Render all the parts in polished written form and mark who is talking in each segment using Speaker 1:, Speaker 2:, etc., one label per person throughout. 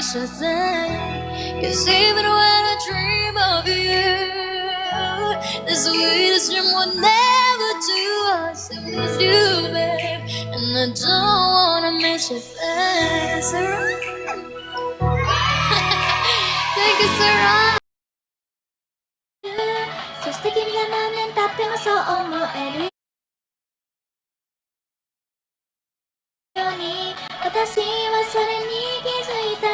Speaker 1: such a thing. 'Cause even when I dream of you, the sweetest dream would never do us to miss you, babe. And I don't wanna miss your face. Take us around.
Speaker 2: そして君が何年経ってもそう思えるように私はそれに気づいた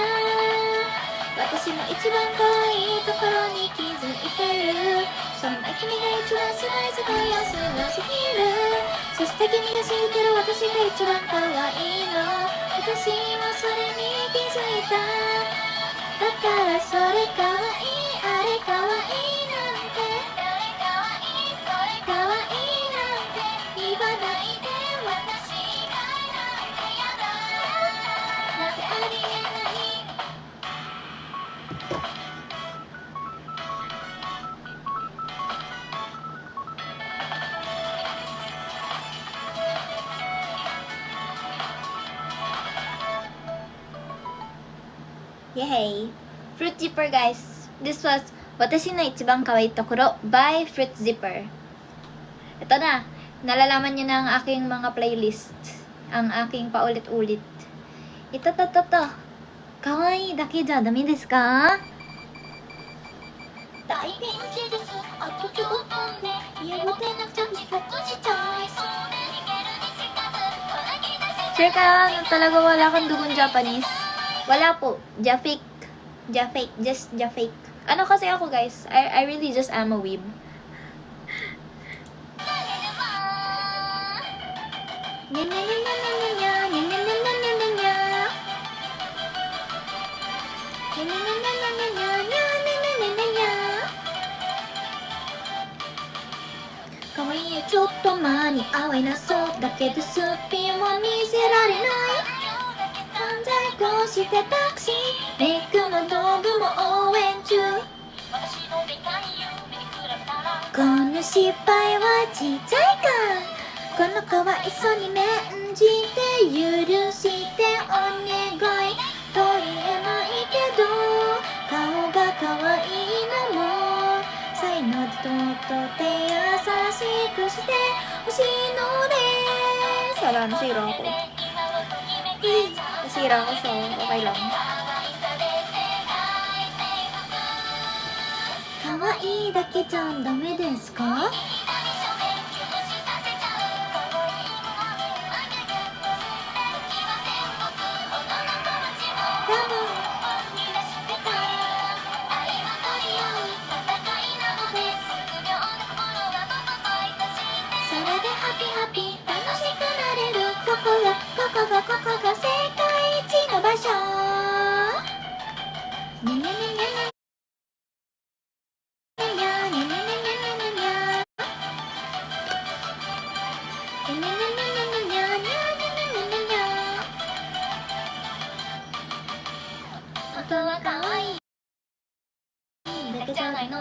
Speaker 2: 私の一番可愛いところに気づいてるそんな君が一番すごいすごいよすごすぎるそして君が知ってる私が一番可愛いの私もそれに気づいただからそれ可愛いあれ可愛いなんて可愛いなんて言わないで私以外なんてやだなんてありえないYay! Fruit Zipper guys! This was 私の一番可愛いところ by Fruit Zipper. Ito na, nalalaman niyo na ang aking mga playlist. Ang aking paulit-ulit. Ito. Kawaii dake ja dame desu ka? 大ピンチです。あと10分で家を出なくちゃ遅刻しちゃいそう。Sure ka na talaga wala kang dugon Japanese? Wala po. Ja-fake. Just ja-fake. Ano kasi ako guys? I really just am a weeb. Kawaii ちょっと間に合わなそうだけどすっぴんは見せられない犯罪をしてタクシーメイクも道具も応援中この失敗はちっちゃいかこのかわいそうに免じて許してお願いと言えないけど顔がかわいいのも才能でもっと手優しくしてほしいのですWala, nasira ako. Nasira ako so okay lang. 可愛いだけじゃダメですかそれでハピハピ楽しくなれるここが世界一の場所ねねねね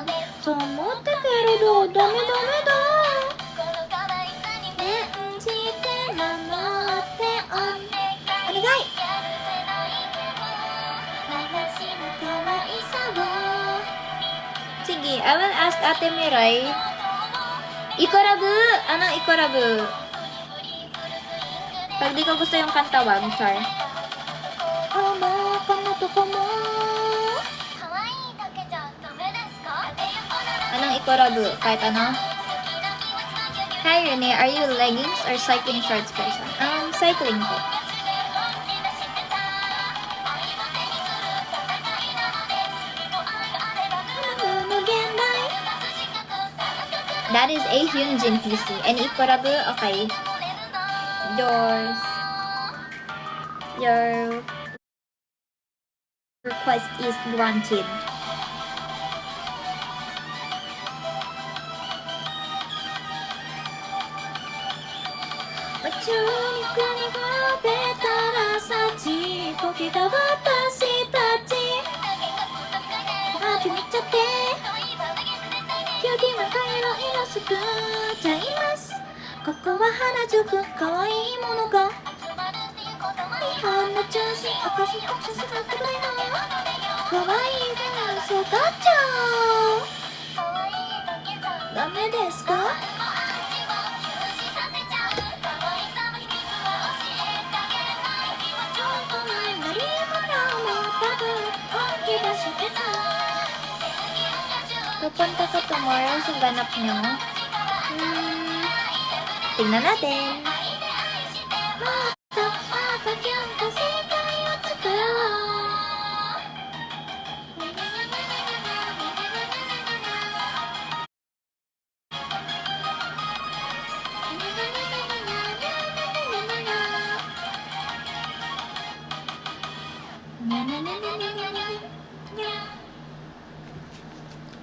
Speaker 2: ねそう思ったけれどダメだ念じて守ってお願いSige, I will ask Ate Mirai Ikorabu! Anong Ikorabu? Pag di ko gusto yung kanta, wag, char Anong Ikorabu? Kahit ano? Hi Rene, are you leggings or cycling shorts person? Cycling po. That is a Hyunjin PC. And Ikorabu, okay. Your request is granted. 日本の調子おかしいおかしいなってくれのかわいいダンスガチャダメですかPupunta ka tomorrow sa ganap nyo? Tingnan natin.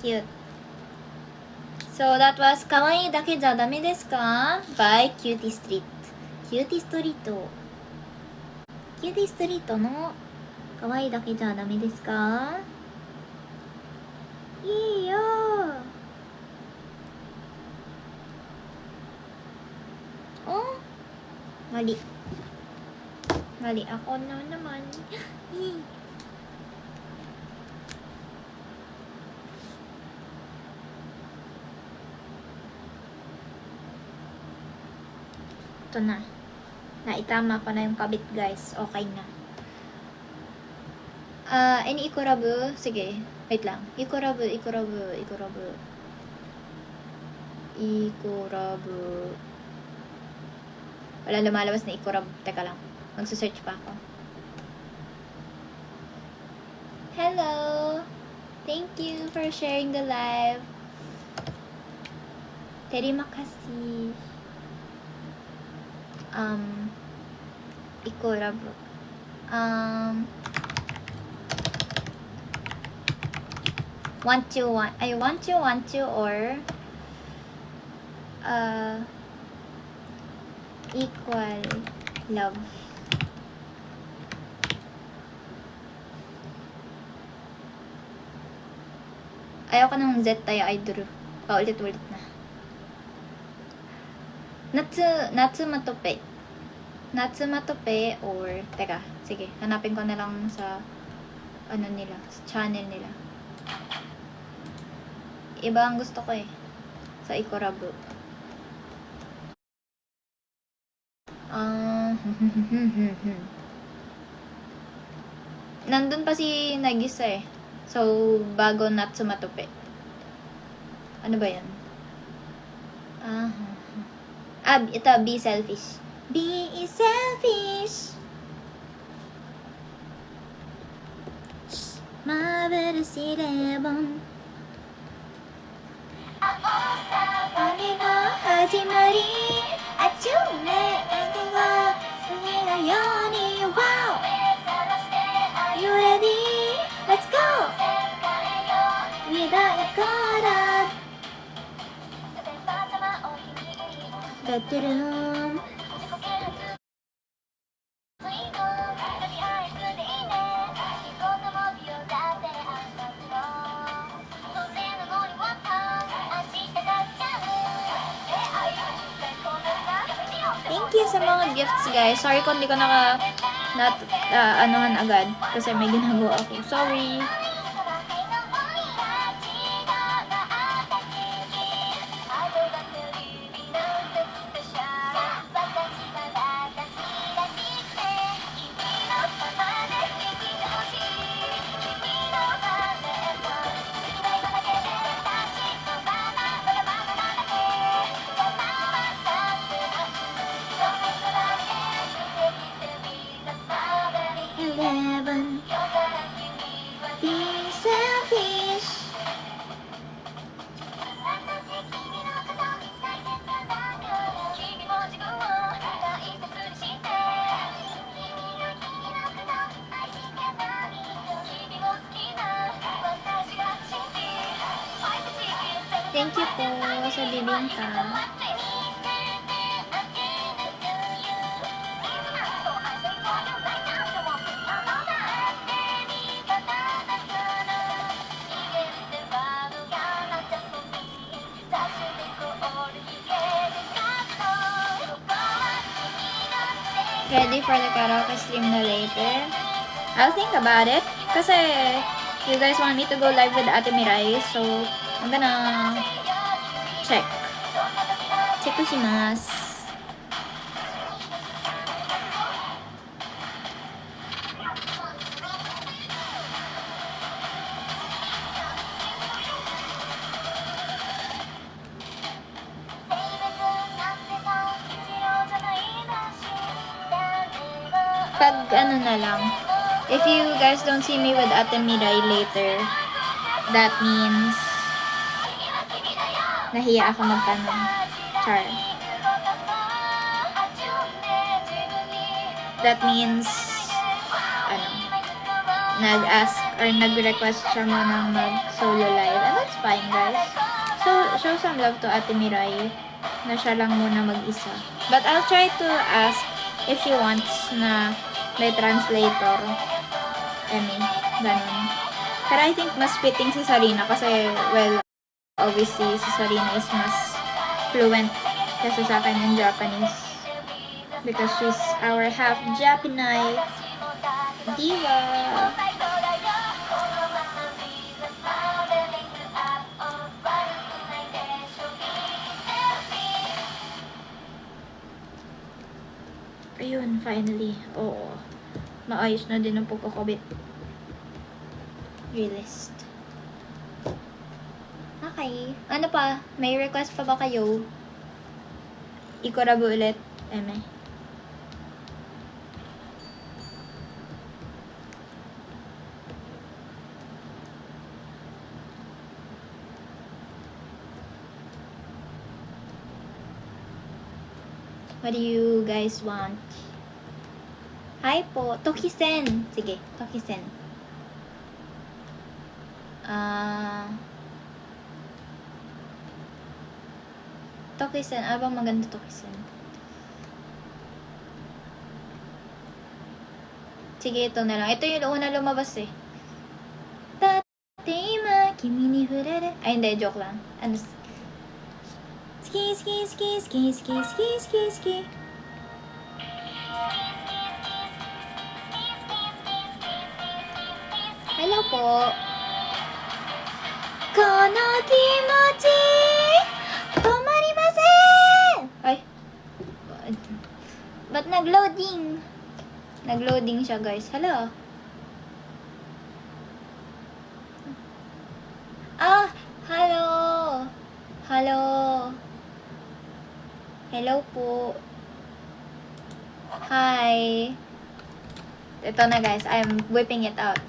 Speaker 2: Cute. So that was Kawaii Dake Ja Dame Desu Ka by Cutie Street. Cutie Street. Cutie Street の可愛いだけじゃダメですか？いいよ。Oh, mali. Mali ako na naman. Ito na. Naitama ko na yung kabit, guys. Okay na. Any ikorabu? Sige. Wait lang. Ikorabu. Wala lumalabas na ikorabu. Teka lang. Magsa-search pa ako. Hello! Thank you for sharing the live. Terima kasih. Ikorabu. Want you or equal love. Ayoko ng Z tayo idol. Paulit-ulit na. Natsumatope or teka, sige, hanapin ko na lang sa ano nila, sa channel nila. Iba ang gusto ko eh sa ikorabu. Nandun pa si Nagisa eh. So, bago Natsumatope. Ano ba yan? Ito, be selfish. Be selfish. Marvelous 11. 雨の始まりあちゅうねあてが次のように Wow You ready? Let's go! 未来からベッドルームThank you sa mga gifts, guys. Sorry kung hindi ko anuhan agad kasi may ginagawa ako. Sorry. Be selfish. Thank you po sa bibingka. Ready for the karaoke stream na later? I'll think about it. Kasi, you guys want me to go live with Ate Mirai, so, I'm gonna check. Check ko shimasu. Pag ano na lang, if you guys don't see me with Ate Mirai later, that means nahiya ako magtanong. Char. That means ano, nag-ask or nag-request siya mo ng mag-solo live. And that's fine, guys. So, show some love to Ate Mirai na siya lang muna mag-isa. But I'll try to ask if she wants na may translator. Ganun. Pero I think mas fitting si Sarina kasi, well, obviously, si Sarina is mas fluent kasi sa akin in Japanese. Because she's our half Japanese diva. Ayun, finally. Oo. Maayos na din ang pagkakabit. Realist. Okay. Ano pa? May request pa ba kayo? Ikorabu ulit. Eme. What do you guys want? Hi po. Tokisen. Sige, Tokisen. Tokisen. Ano bang maganda Tokisen? Sige, ito na lang. Ito yung una lumabas eh. Tatima, kimi ni furere. Ay, hindi. Joke lang. Ano? Ski, ski, ski, ski, ski, ski, ski, ski. Hello po. Kono kimochi tomarimasen! Ay. Ba't nag-loading? Nag-loading siya, guys. Hello. Ah, hello. Hello. Hello po. Hi. Ito na, guys. I'm whipping it out.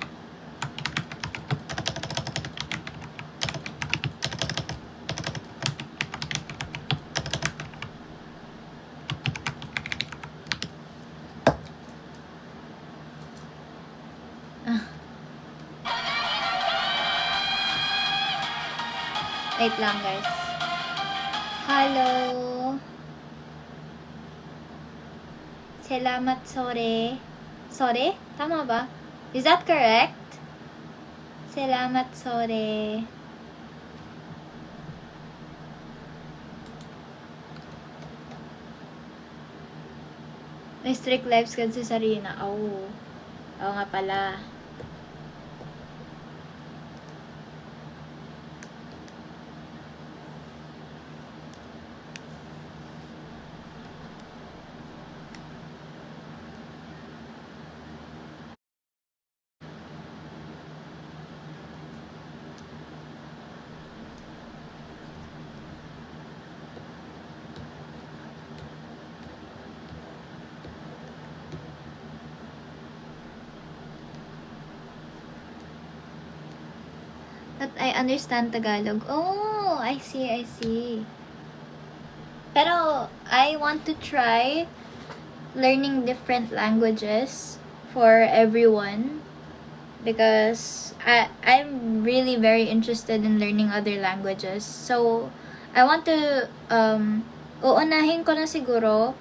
Speaker 2: Wait lang, guys. Hello. Salamat sore. Sore? Tama ba? Is that correct? Salamat sore. May strict lives ka si Sarina. Oo. Oo nga pala. But I understand Tagalog. Oh, I see, I see. Pero I want to try learning different languages for everyone because I'm really very interested in learning other languages. So, I want to uunahin ko na siguro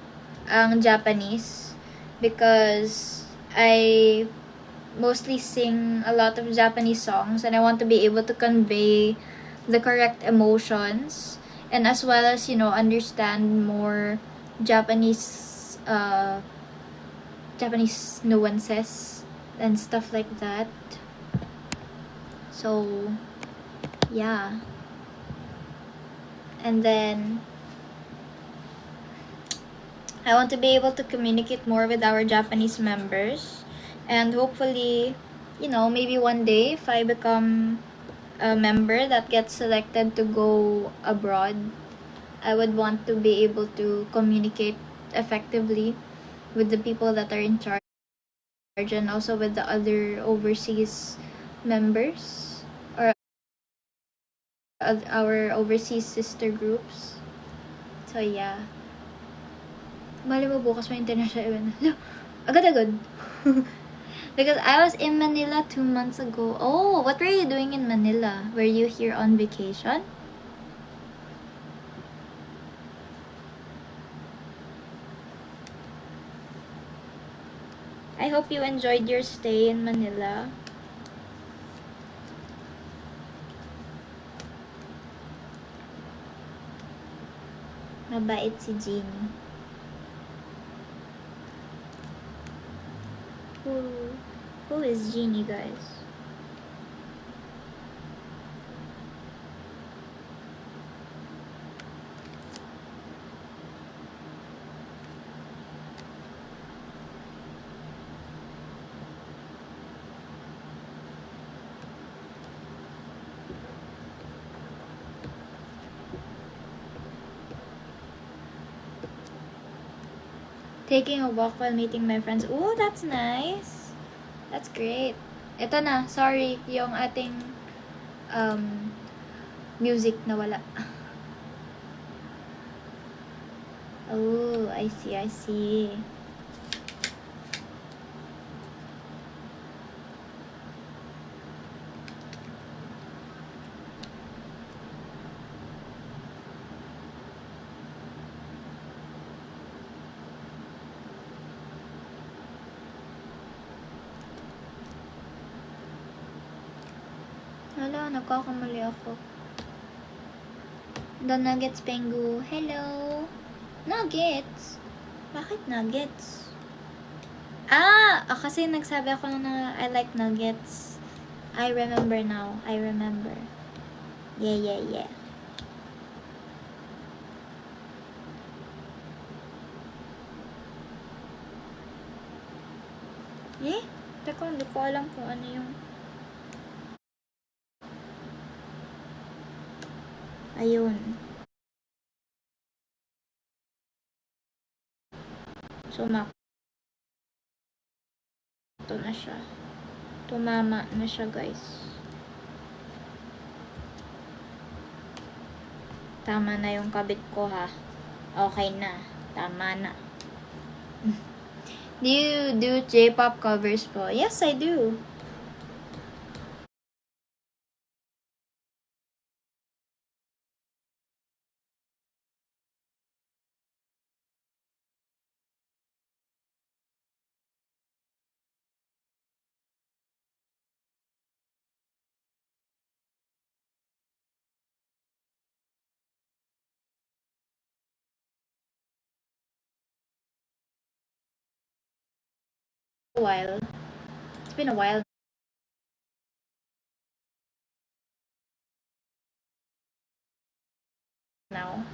Speaker 2: ang Japanese because I mostly sing a lot of Japanese songs and I want to be able to convey the correct emotions and as well as, you know, understand more Japanese Japanese nuances and stuff like that. So yeah, and then I want to be able to communicate more with our Japanese members, and hopefully, maybe one day if I become a member that gets selected to go abroad, I would want to be able to communicate effectively with the people that are in charge and also with the other overseas members or our overseas sister groups. So yeah. Mali mo bukas may international event. No, agad-agad. Because I was in Manila 2 months ago. Oh, what were you doing in Manila? Were you here on vacation? I hope you enjoyed your stay in Manila. Mabait si Jeannie. Who is Jeannie, guys? Taking a walk while meeting my friends. Ooh, that's nice. That's great. Ito na, sorry, yung ating music nawala. Oh, I see. Hala, nagkakamali ako. The Nuggets Pengu. Hello. Nuggets? Bakit Nuggets? Kasi nagsabi ako na I like Nuggets. I remember now. I remember. Yeah. Teka, hindi ko alam kung ano yung... Ayun. Ito na siya. Tumama na siya, guys. Tama na yung kabit ko, ha? Okay na. Tama na. Do you do J-pop covers po? Yes, I do. It's been a while now.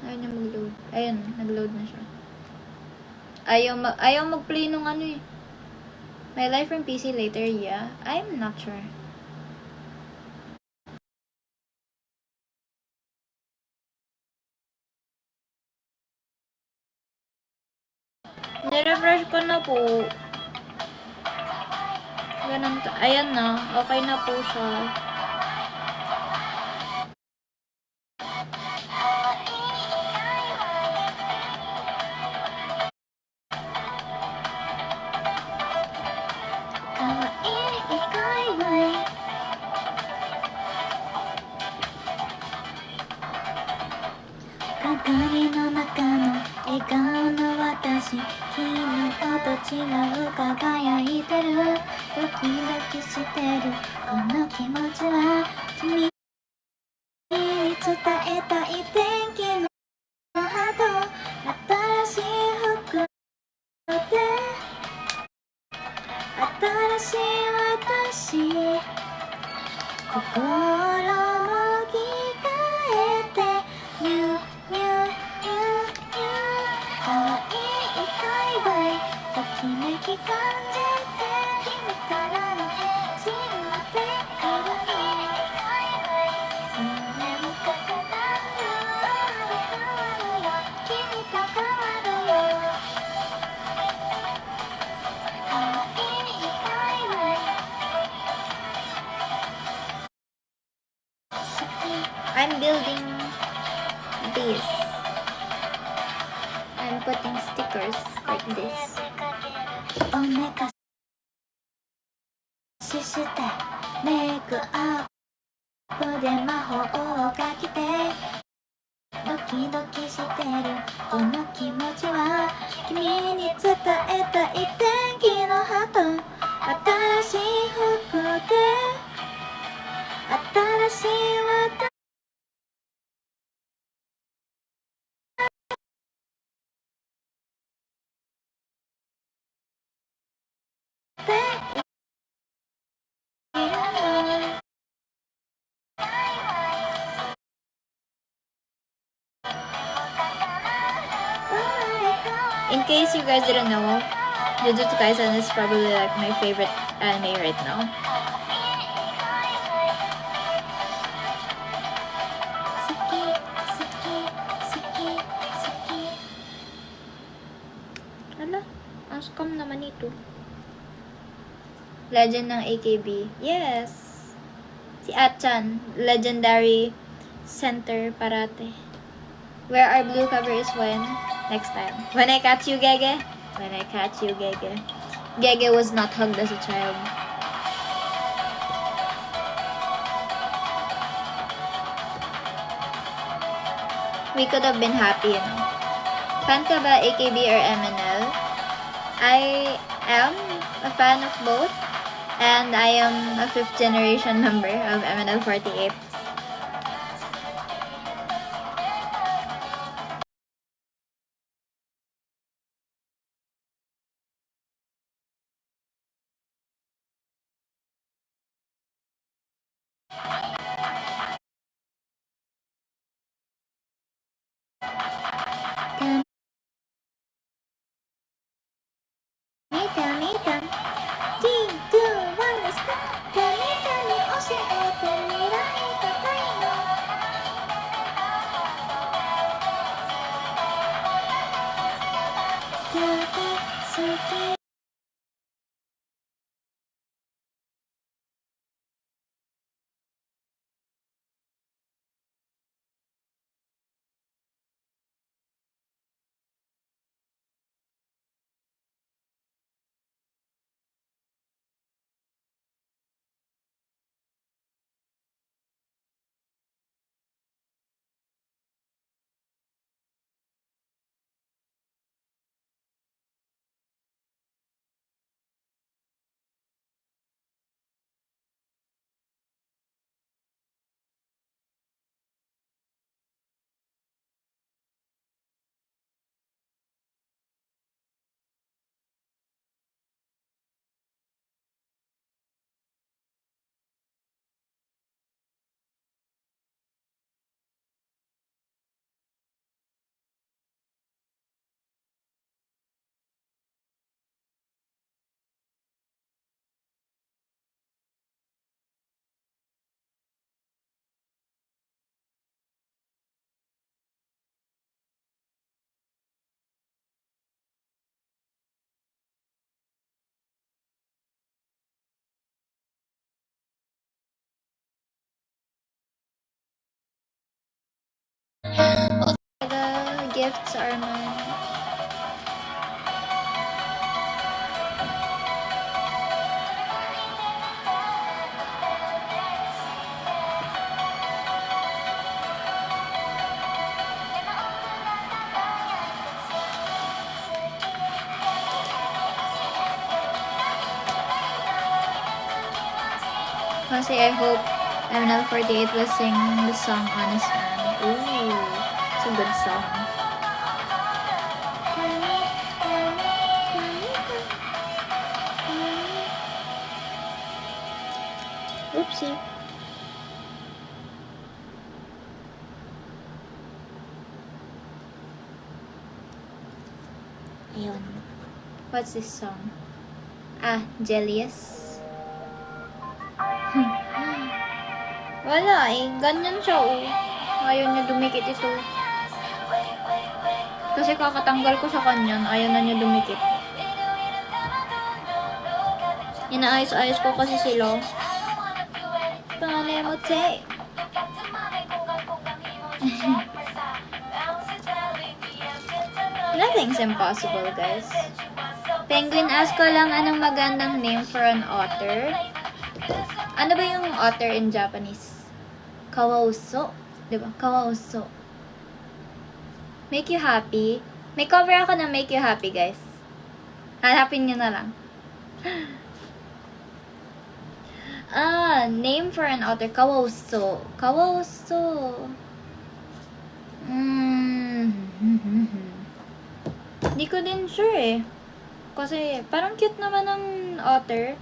Speaker 2: Ayun yung mag-load. Ayun, nag-load na siya. Ayaw mag-play nung ano eh. My life from PC later, yeah. I'm not sure. Nirefresh ko na po. Ganun ayan na. Okay na po siya. 鏡の中の笑顔の私、昨日と違う輝いてる、ドキドキしてるこの気持ちは、君に伝えたい天気の波動、新しい服で新しい私、心も着替えてニューニューニューニュー可愛い界隈ときめき感じて、君からの返信までいるの、胸の高鳴る変わるよ、君と変わるよ、可愛い界隈。I'm building this. I'm putting stickers like this. おめかししてメイクアップで魔法をかけて、ドキドキしてるこの気持ちは、君に伝えたい天気の波動、新しい服で新しい私、In case you guys didn't know, Jujutsu Kaisen is probably like my favorite anime right now. Hala, ang scam naman ito. Legend ng AKB. Yes! Si Achan, legendary center parate. Where our blue cover is when? Next time. When I catch you, Gege. When I catch you, Gege. Gege was not hugged as a child. We could have been happy, you know. Fan ka ba AKB or MNL? I am a fan of both. And I am a 5th generation member of MNL48. Tell me, 3, 2, 1, let's go. Tell me, 教えて未来高いの。好き。The gifts are mine. Kasi I hope MNL48 will sing the song Honest Man. Ooh, it's a good song. Oopsie. Ayun. What's this song? Jealous. Wala eh. Ganyan siya oh. Ayaw niya dumikit ito. Kasi kakatanggal ko sa kanya. Ayaw na niya dumikit. Inaayos-ayos ko kasi sila. Panemote. Nothing's impossible, guys. Penguin, ask ko lang anong magandang name for an otter. Ano ba yung otter in Japanese? Kawausou. Diba? Kawausou. Make you happy. May cover ako na Make You Happy, guys. Hanapin nyo na lang. Name for an otter. Kawausou. Kawausou. Hindi ko din sure eh. Kasi parang cute naman ng otter.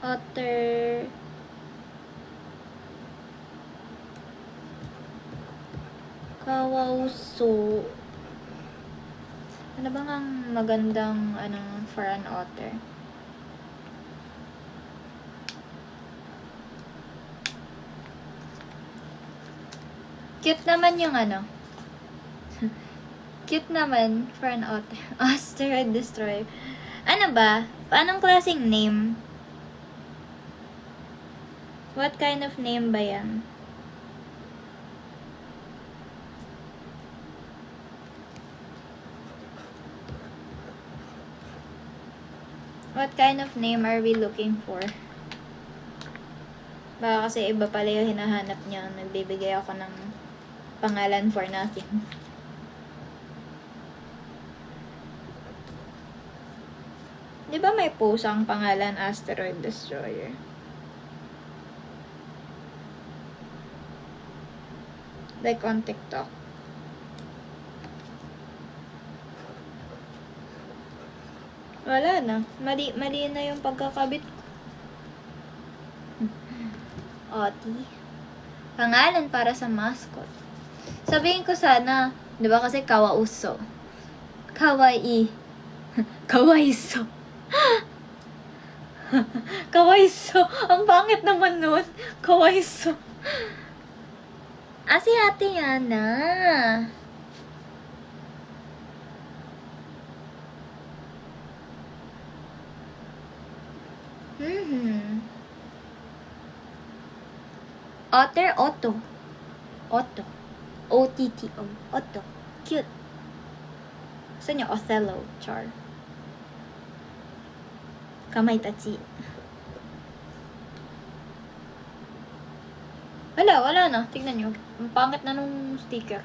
Speaker 2: Otter. Kawausou. Ano bang ang magandang for an otter? Cute naman yung Cute naman for an otter. Asteroid Destroyer. Ano ba? Anong klaseng name? What kind of name ba yan? What kind of name are we looking for? Baka kasi iba pala yung hinahanap niya. Nagbibigay ako ng pangalan for nothing. Di ba may post ang pangalan Asteroid Destroyer? Like on TikTok. Wala na. Mali na yung pagkakabit ko. Oti. Pangalan para sa mascot. Sabihin ko sana, di ba kasi Kawausou. Kawaii. Kawaiso. Kawaiso. Ang pangit naman nun. Kawaiso. Si Ate Yana. Otter, Otto. Otto. O-T-T-O. Otto. Cute. Gusto niyo, Othello. Char. Kamay tachi. Wala na. Tignan nyo. Ang pangit na nung sticker.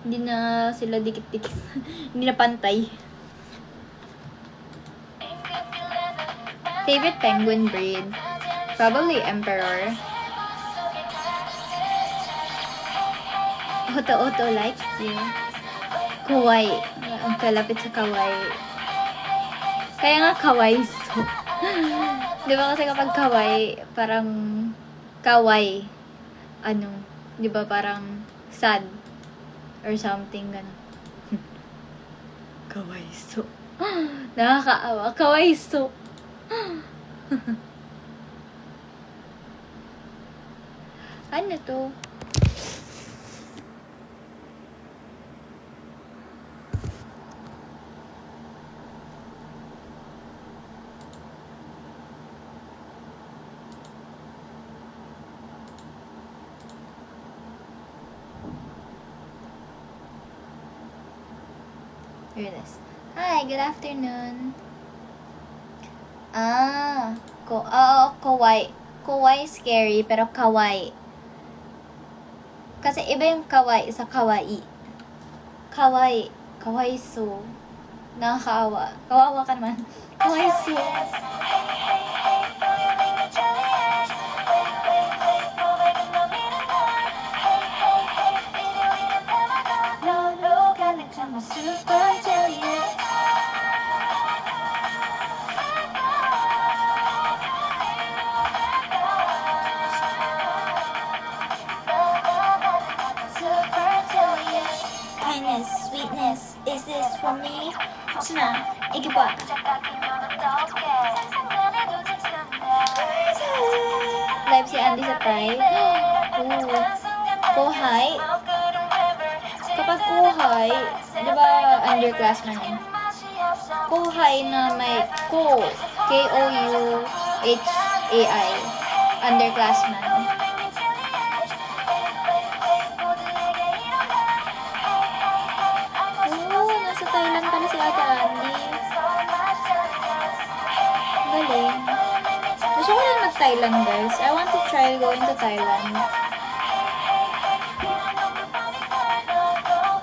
Speaker 2: Hindi na sila dikit-dikit. Hindi na pantay. Favorite penguin breed? Probably Emperor. Otto likes you. Kawaii. Ang kalapit sa kawaii. Kaya nga kawaiso. Di ba kasi kapag kawaii, parang kawaii. Di ba parang sad or something gano'n. Kawaiso. Nakakaawa. Kawaiso. Ano to? Here it is. Hi, good afternoon. Kawaii. Kawaii scary, pero kawaii. Kasi iba yung kawaii sa kawaii. Kawaii. Kawaiso. Nakakaawa. Kawawa ka naman. Kawaii so. Lolo ka nagsama super jelly. Kindness, sweetness, is this for me? 혹시 나 이게 뭐야? Live si Andy sa Pride. Kuhay. Kapag kuhay, di ba underclassman yun? Kuhay na may ko, K-O-U-H-A-I, underclassman. Nasa Thailand pala si Ate Andy. Galing. Gusto ko rin mag-Thailand, guys. I want to try going to Thailand.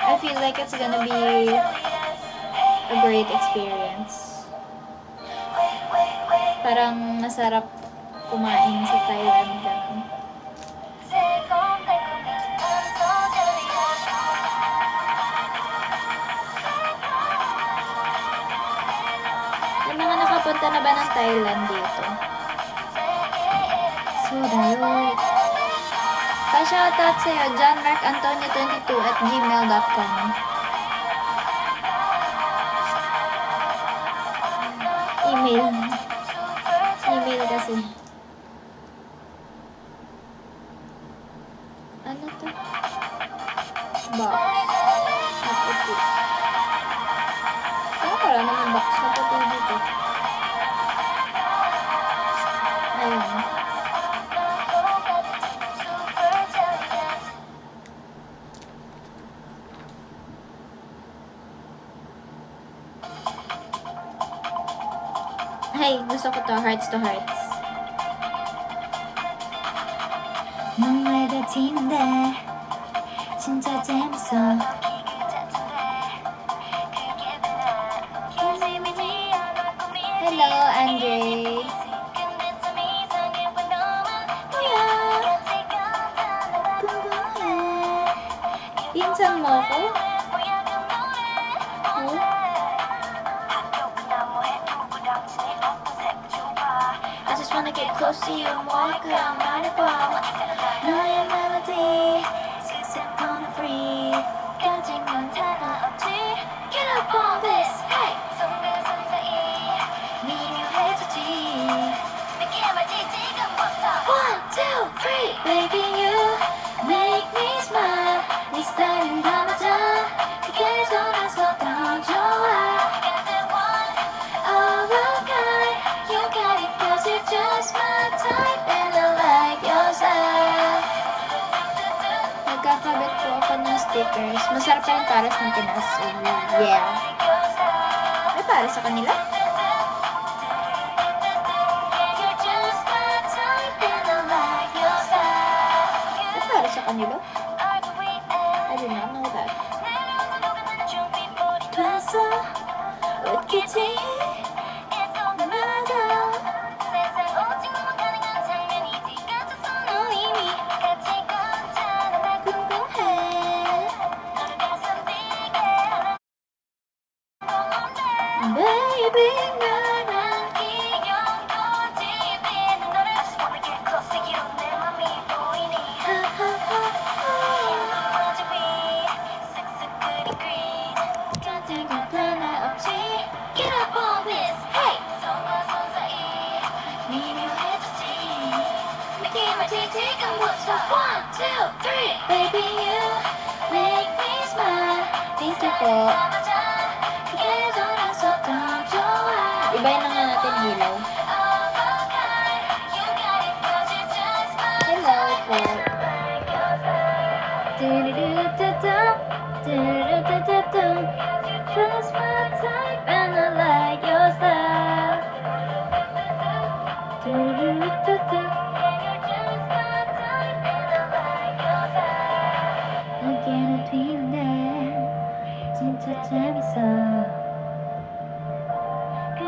Speaker 2: I feel like it's gonna be a great experience. Parang masarap kumain sa Thailand. Ganun. May mga nakapunta na ba ng Thailand dito? So, dayo. Pa-shoutout sa'yo, johnmarcantonio22@gmail.com. Email. Email kasi. Ano to? Box. Naputi. Wala naman box na puti dito. Ayun. Ay, gusto ko to. Hearts to hearts. 넌 튀는데 진짜 재밌어. Hello, Andre. Pinsan mo ko? I just wanna get close to you more. 그냥 말해봐. 너의 melody, 색색한 free. 가지면 상관없지. Get up on this, hey. 미묘해지지. One, two, three, baby you make me smile. 네 스타일은 다 맞아. 그게 전화서 더 좋아. All okay, you got it 'cause you're just my type and I like your style. Nagkakabit po ako ng stickers. Masarap pa rin pares ng Pinas. So, yeah. May pares sa kanila? May pares sa kanila? I did not know that. 됐어, 웃기지? 맞아. 너 이미 궁금해. Baby, 나랑 Get up on this, hey! 미묘해지지. 느낌을 지금부터 one, two, three. Baby, you make me smile. Thank you po. 그게 전화서 더 좋아. Ibahin na nga natin ilaw. Hello po. Just my type and I like your style. again a 튀는데 진짜 재밌어.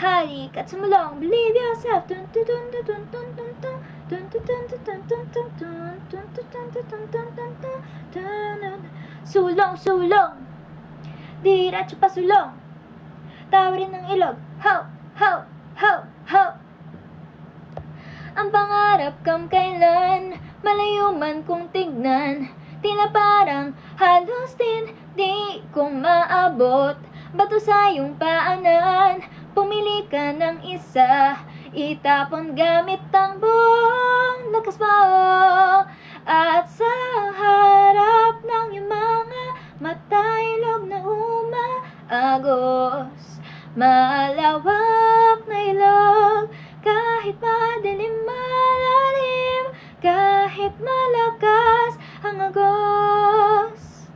Speaker 2: Halika't sumulong, believe yourself. Dun dun dun dun dun dun dun dun. Dun dun dun dun dun dun dun dun. Dun dun dun dun dun dun dun dun. Dun dun. Sulong, sulong. Diretso pa sulong. Tawarin ng ilog. Ho, ho, ho, ho. Ang pangarap kam kailan, malayo man kung tignan. Tila parang halos din di kong maabot. Bato sa iyong paanan, pumili ka ng isa. Itapon gamit ang buong lakas mo. At sa harap ng iyong mga mata, ilog na umaagos. Malawak na ilog, kahit madilim malalim, kahit malakas ang agos.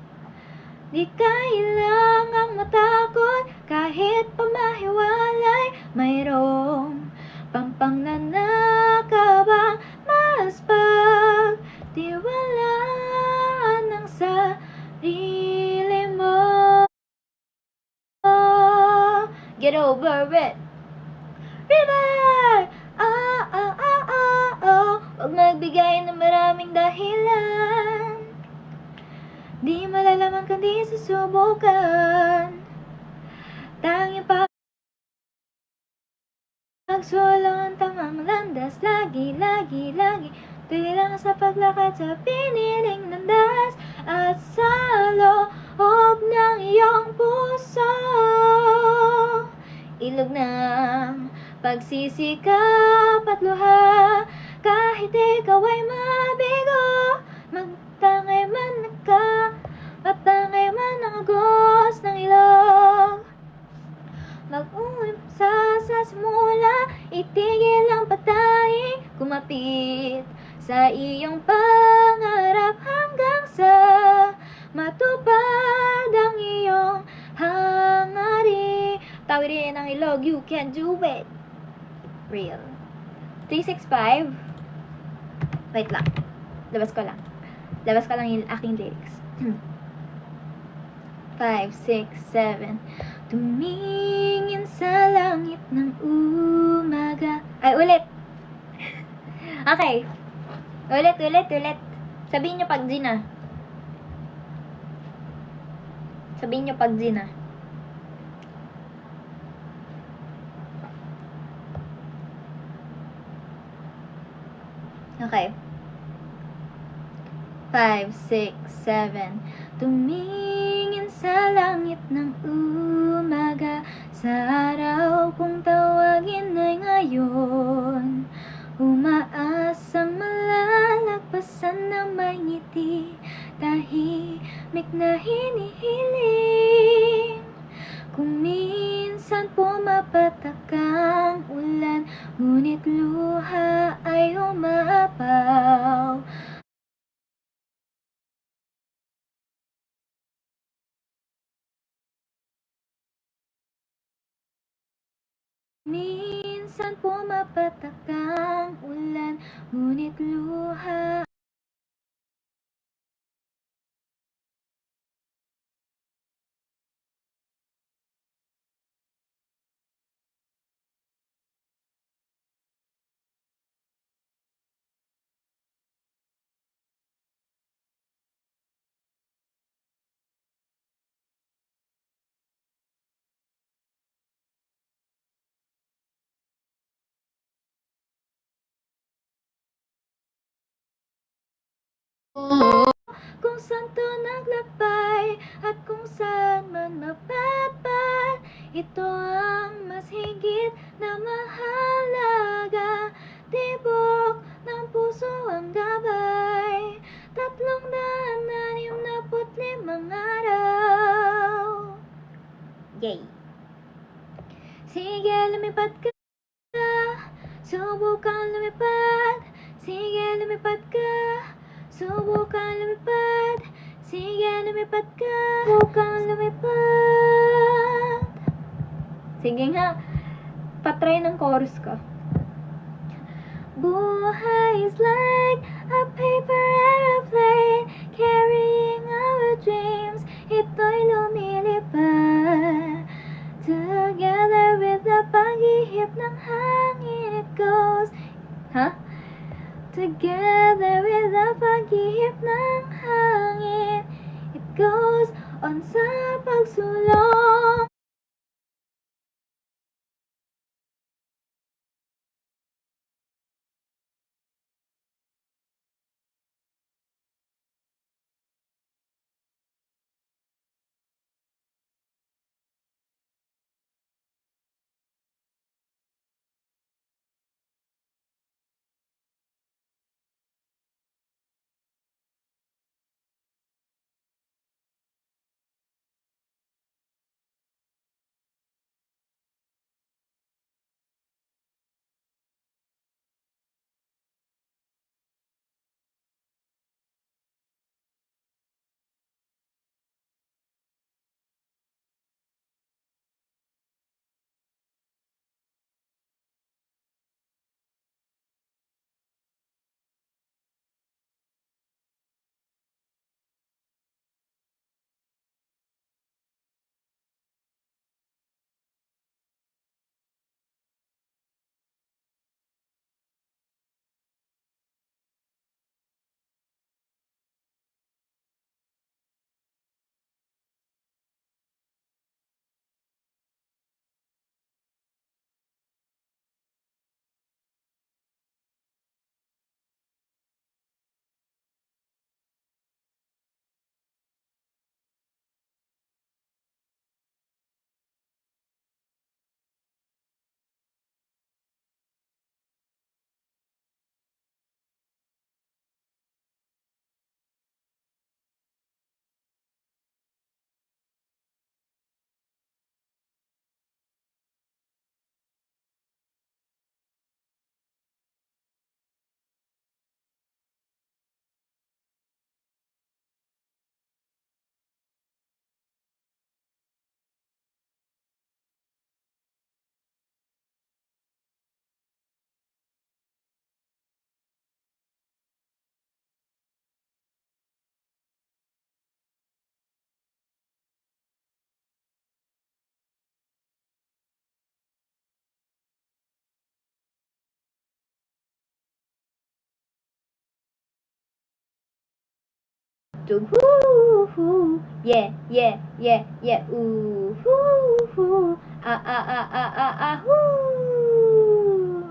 Speaker 2: Di kailangang matakot, kahit pamahiwalay, mayroong pampagnanakabang mas pagtiwalaan ng sarili mo. Get over it. River! Huwag magbigay ng maraming dahilan. Di malalaman kundi susubukan. Tanging pagsulong ang tamang landas. Lagi, lagi, lagi. Tuloy lang sa paglakad sa piniling landas. At sa loob ng iyong puso, ilog ng pagsisikap at luha. Kahit ikaw ay mabigo, magtangay man matangay man ang agos ng ilog. Mag-uwim sa simula, itigil ang pagtahi, kumapit sa iyong pangarap hanggang sa matupad ang iyong hangarin. Tawirin ang ilog, you can do it. Real. 365. Wait lang. Labas ko lang yung aking lyrics. 5, 6, 7. Tumingin sa langit ng umaga. Ay, ulit. Okay. Ulit. Sabihin nyo pag Gina. Okay. 5, 6, 7. Tumingin sa langit ng umaga. Sa araw kung tawagin ay ngayon. Umaasang malalagpasan ng may ngiti. Tahimik na hinihiling. Kung minsan pumapatak ang ulan, ngunit luha ay umapaw. Minsan pumapatak ang ulan, ngunit luha. Kung saan to naglakbay at kung saan man mapapat, ito ang mas higit na mahalaga. Tibok ng puso ang gabay, 365 araw. Yay! Sige, lumipad ka. Subukan lumipad. Sige, lumipad ka. Subukan lumipad. Sige, lumipad ka. Subukan lumipad. Sige nga, patry ng chorus ko. Buhay is like a paper airplane carrying our dreams. Ito'y lumilipad Together with the pag-ihip ng hangin, it goes. Together with the pag-ihip ng hangin, it goes on sa pagsulong. Yeah, yeah, yeah, yeah, ooh, hoo, hoo, ah, ah, ah, ah, ah, ah, hoo.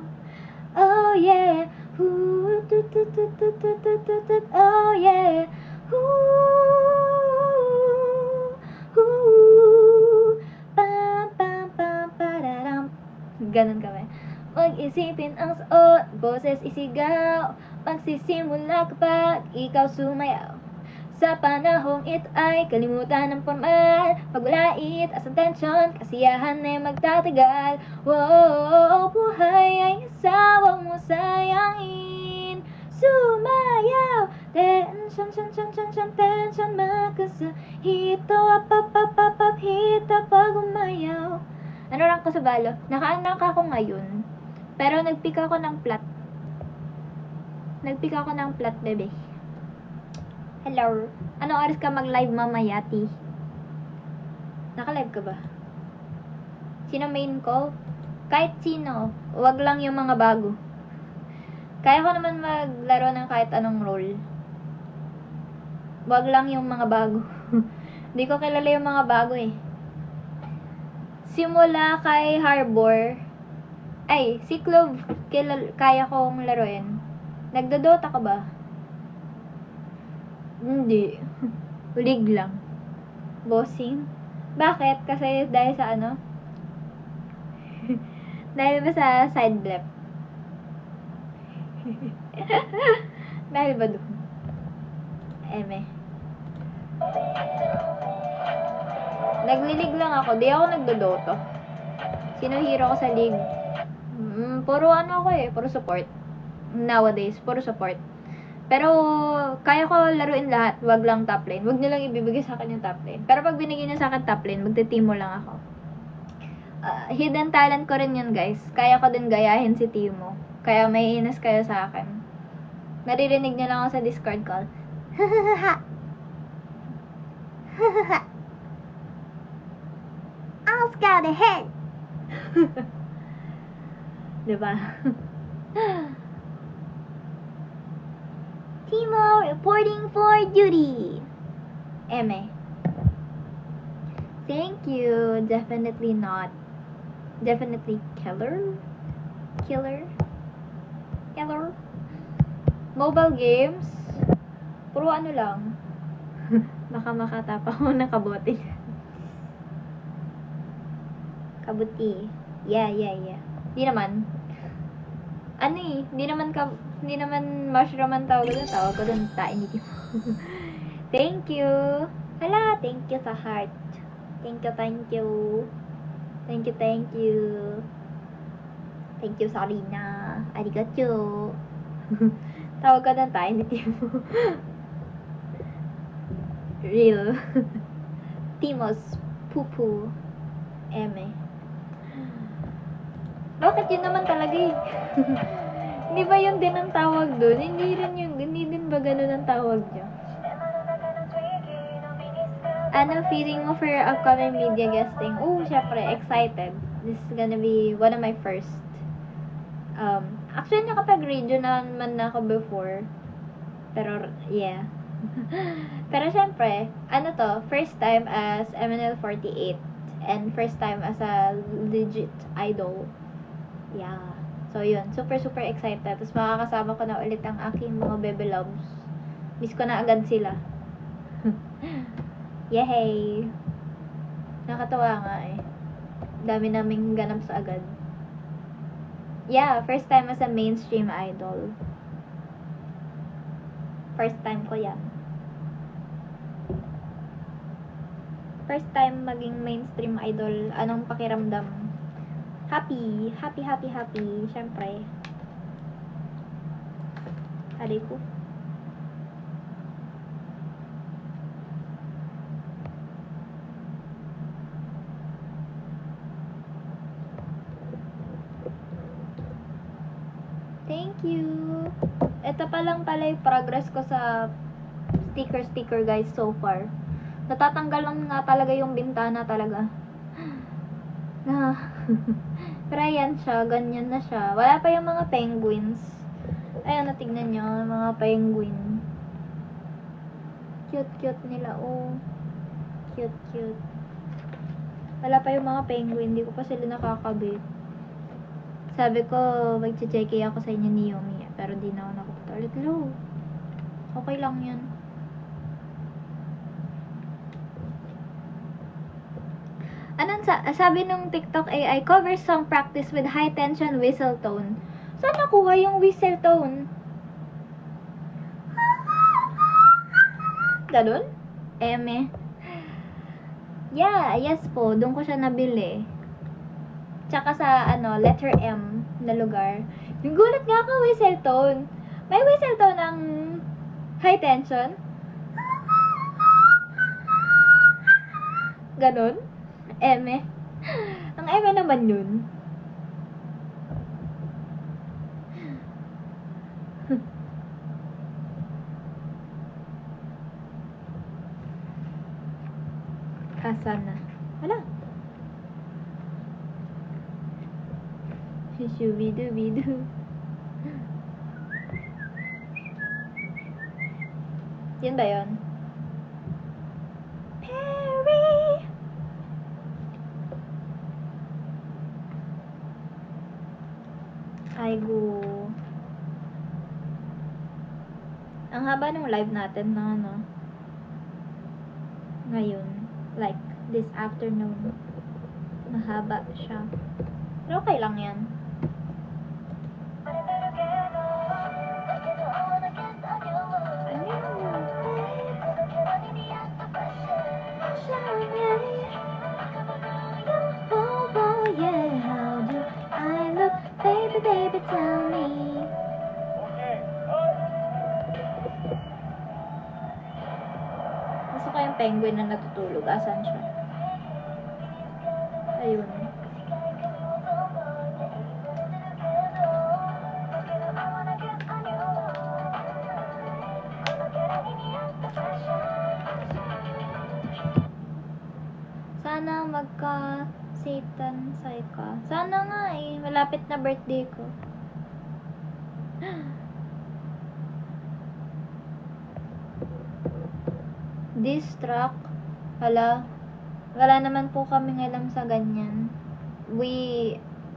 Speaker 2: Oh yeah, hoo, tut, tut, tut, tut, tut, tut, tut, tut, oh yeah, hoo, hoo, pam, pam, pam, pararam. Ganon kami. Mag-isipin ang suot, boses isigaw, magsisimula kapag ikaw sumayaw. Sa panahong ito ay kalimutan ng formal, pagbalait, asang tensyon, kasiyahan ay magtatagal. Wow, buhay ay asawang mo sayangin. Sumayaw, tension, tension, makasahito, up, hita pag umayaw. Ano lang ko sa balo? Nakaanak ako ngayon, pero nagpick ako ng plat. Bebe. Hello. Anong oras ka mag-live mamaya, T? Naka-live ka ba? Sino main ko? Kahit sino. Wag lang yung mga bago. Kaya ko naman maglaro ng kahit anong role. Wag lang yung mga bago. Hindi ko kilala yung mga bago eh. Simula kay Harbor. Ay, si Clove. Kaya kong laruin. Nagdodota ka ba? Hindi. League lang. Bossing? Bakit? Kasi dahil sa ano? Dahil ba sa side blep? Dahil ba doon? Eme. Naglilig lang ako. Di ako nagdodoto. Sino hero ko sa league? Puro ano ako eh. Puro support. Nowadays, puro support. Pero, kaya ko laruin lahat. Wag lang top lane. Wag nilang ibibigay sa akin yung top lane. Pero pag binigay niya sa akin top lane, magte-teamo lang ako. Hidden talent ko rin yun, guys. Kaya ko din gayahin si Timo. Kaya may inas kayo sa akin. Naririnig niyo lang ako sa Discord call. Ang Scout ahead! Diba? Timo reporting for duty. Eme. Thank you. Definitely not. Definitely killer. Killer. Mobile games. Puro ano lang. Baka makatapa ko ng kabote. Kabuti. Yeah. Di naman. Ano eh, hindi naman mushroom ang tawag ko doon, tain dito. Thank you. Hala, thank you sa heart. Thank you. Thank you, Sarina. Arigato. Tawag ka ng tain dito. Real. Timos, Pupu, Eme. Bakit yun naman talaga eh? Hindi ba yun din ang tawag doon? Hindi din ba ganun ang tawag niya? Ano feeling mo for your upcoming media guesting? Oh, syempre, excited. This is gonna be one of my first. Actually, nakapag-radio naman na ako before. Pero, yeah. Pero syempre, ano to, first time as MNL48 and first time as a legit idol. Yeah. So, yun. Super excited. Tapos makakasama ko na ulit ang aking mga bebe loves. Miss ko na agad sila. Yay! Nakatawa nga eh. Dami naming ganap sa agad. Yeah, first time as a mainstream idol. First time ko yan. First time maging mainstream idol. Anong pakiramdam? Happy. Syempre. Aray ko. Thank you. Ito pa lang pala yung progress ko sa sticker guys so far. Natatanggal lang nga talaga yung bintana talaga. Pero ayan siya, ganyan na siya. Wala pa yung mga penguins. Ayan, natignan nyo, mga penguin. Cute nila, oh. Cute. Wala pa yung mga penguin, hindi ko pa sila nakakabit. Sabi ko, mag-checky ako sa inyo ni Yumi. Pero di na ako nakapunta ulit. Hello. Okay lang yan. Anong sabi nung TikTok AI, cover song practice with high tension whistle tone. Saan nakuha yung whistle tone? Ganun? Eme. Yeah, yes po. Doon ko siya nabili. Tsaka sa, letter M na lugar. Yung gulat nga ako, whistle tone. May whistle tone ng high tension? Ganun? Eme. Ang eme naman yun. Asan na? Wala. Shubidu-bidu. Yun ba yun? Perry! Aigo. Ang haba ng live natin na ngayon. Like, this afternoon. Mahaba siya. Pero okay lang yan. Baby, tell me. Gusto ko yung penguin na natutulog. Asan siya? Ayun. Sana Satan Saika. Sana nga eh. Malapit na birthday ko. This track, hala, wala naman po kaming alam sa ganyan.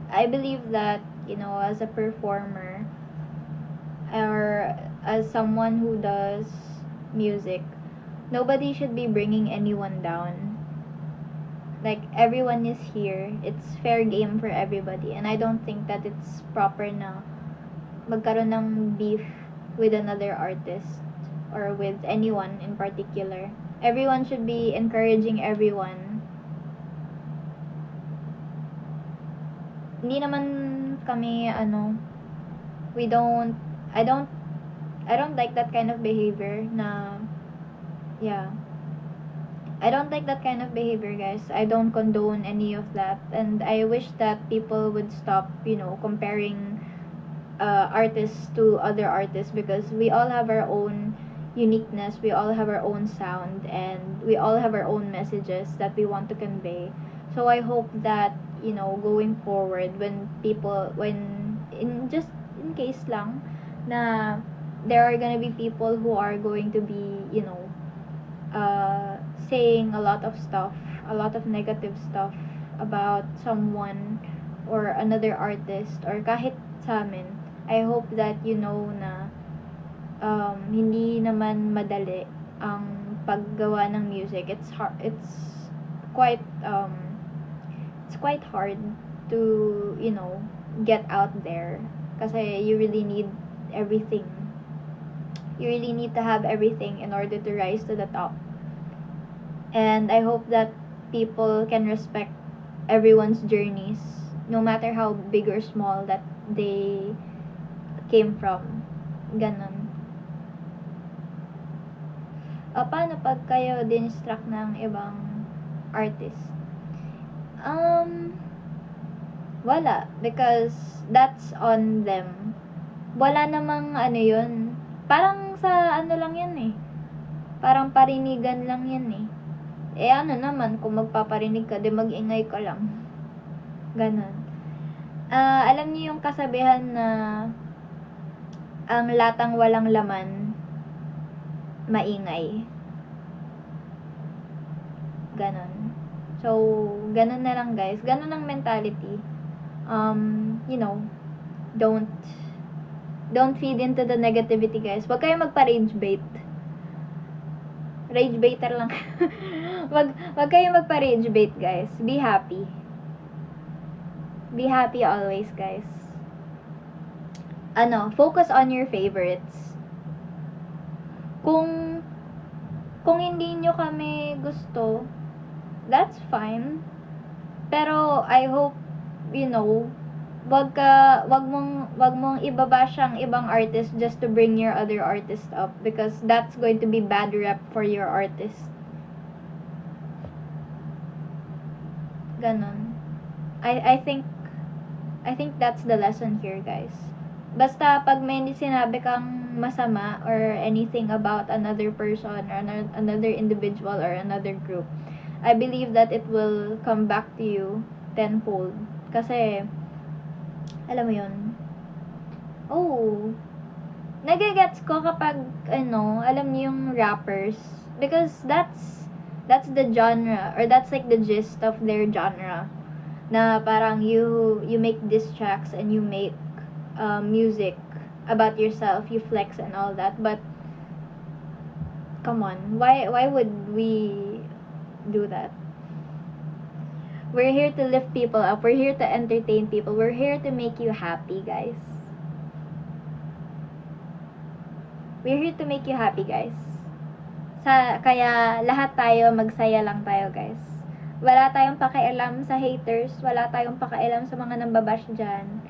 Speaker 2: I believe that, as a performer, or as someone who does music, nobody should be bringing anyone down. Like, everyone is here. It's fair game for everybody. And I don't think that it's proper na magkaroon ng beef with another artist or with anyone in particular. Everyone should be encouraging everyone. Hindi naman kami, I don't like that kind of behavior na, yeah. I don't like that kind of behavior, guys. I don't condone any of that. And I wish that people would stop, comparing artists to other artists, because we all have our own uniqueness, we all have our own sound, and we all have our own messages that we want to convey. So I hope that, going forward, just in case lang, na there are gonna be people who are going to be, saying a lot of stuff, a lot of negative stuff about someone or another artist or kahit sa amin. I hope that na hindi naman madali ang paggawa ng music. It's quite hard to get out there, kasi you really need everything. You really need to have everything in order to rise to the top. And I hope that people can respect everyone's journeys, no matter how big or small that they came from. Ganon. Paano pag kayo din-struck ng ibang artist? Wala. Because that's on them. Wala namang yun. Parang sa lang yan eh. Parang parinigan lang yan eh. Naman, kung magpaparinig ka, di mag-ingay ka lang. Ganon. Alam niyo yung kasabihan na ang latang walang laman, maingay. Ganon. So, ganon na lang, guys. Ganon ang mentality. Don't feed into the negativity, guys. Huwag kayo magpa-rage bait. Rage baiter lang. wag kayo magpa-rage bait, guys. Be happy. Be happy always, guys. Focus on your favorites. Kung hindi nyo kami gusto, that's fine. Pero I hope, wag mong ibabash ang ibang artist just to bring your other artist up, because that's going to be bad rep for your artist. Ganon. I think that's the lesson here, guys. Basta pag may sinabi kang masama or anything about another person or another individual or another group, I believe that it will come back to you tenfold. Kasi alam mo yun, nagigets ko kapag, alam niyo yung rappers. Because that's the genre, or that's like the gist of their genre. Na parang you make diss tracks and you make music about yourself, you flex and all that. But, come on, why would we do that? We're here to lift people up. We're here to entertain people. We're here to make you happy, guys. We're here to make you happy, guys. Kaya lahat tayo, magsaya lang tayo, guys. Wala tayong pakialam sa haters. Wala tayong pakialam sa mga nambabash dyan.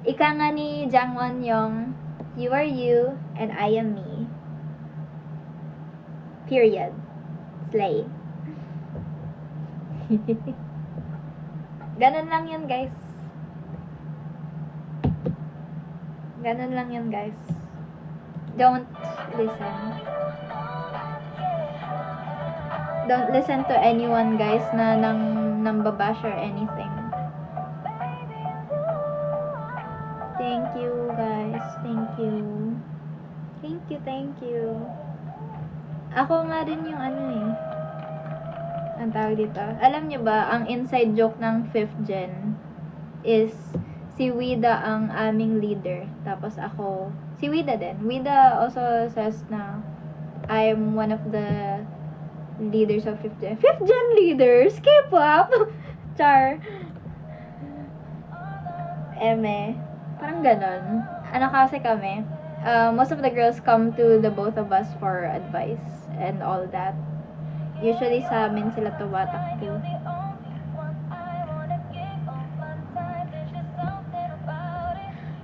Speaker 2: Ika nga ni Jang Won-young, you are you, and I am me. Period. Slay. Ganon lang yun, guys. Ganon lang yun, guys. Don't listen. Don't listen to anyone, guys, na nambabash or anything. Thank you, guys. Thank you. Thank you. Ako nga rin yung ano eh. Ang tawag dito. Alam niyo ba, ang inside joke ng 5th gen is si Wida ang aming leader. Tapos ako, si Wida din. Wida also says na I'm one of the leaders of 5th gen. 5th gen leaders? K-pop? Char. Eme. Parang ganon. Ano kasi kami, most of the girls come to the both of us for advice and all that. Usually sa amin sila tumatakbo.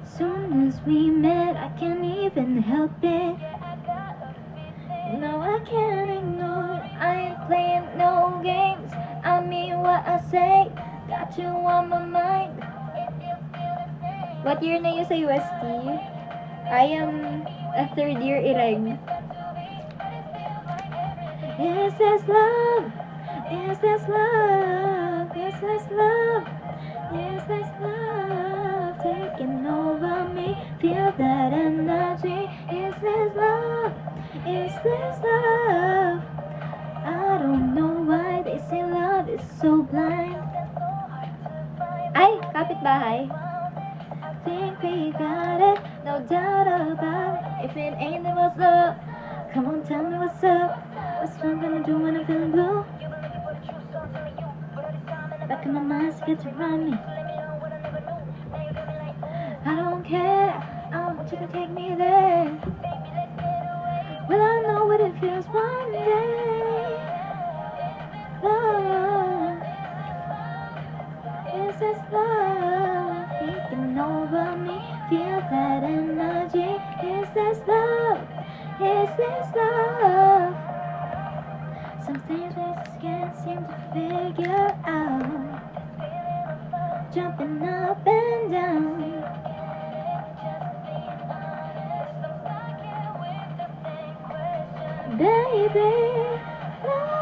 Speaker 2: Soon as we met, I can't even help it. No, I can't ignore. I ain't playing no games. I mean what I say. Got you on my mind. What year na yun sa UST? I am a 3rd year ireg. Is this love? Is this love? Is this love? Is this love taking over me? Feel that energy. Is this love? Is this love? I don't know why they say love is so blind. Ay, kapitbahay. Think we got it, no doubt about it. If it ain't, then what's up? Come on, tell me what's up. What's I'm gonna do when I'm feeling blue? Back in my mind, gets around me. I don't care, I want you to take me there. Well, I know what it feels one day. Love, is this love taking over me? Feel that energy. Is this love? Is this love? Some things we just can't seem to figure out. Jumping up and down. Baby, love.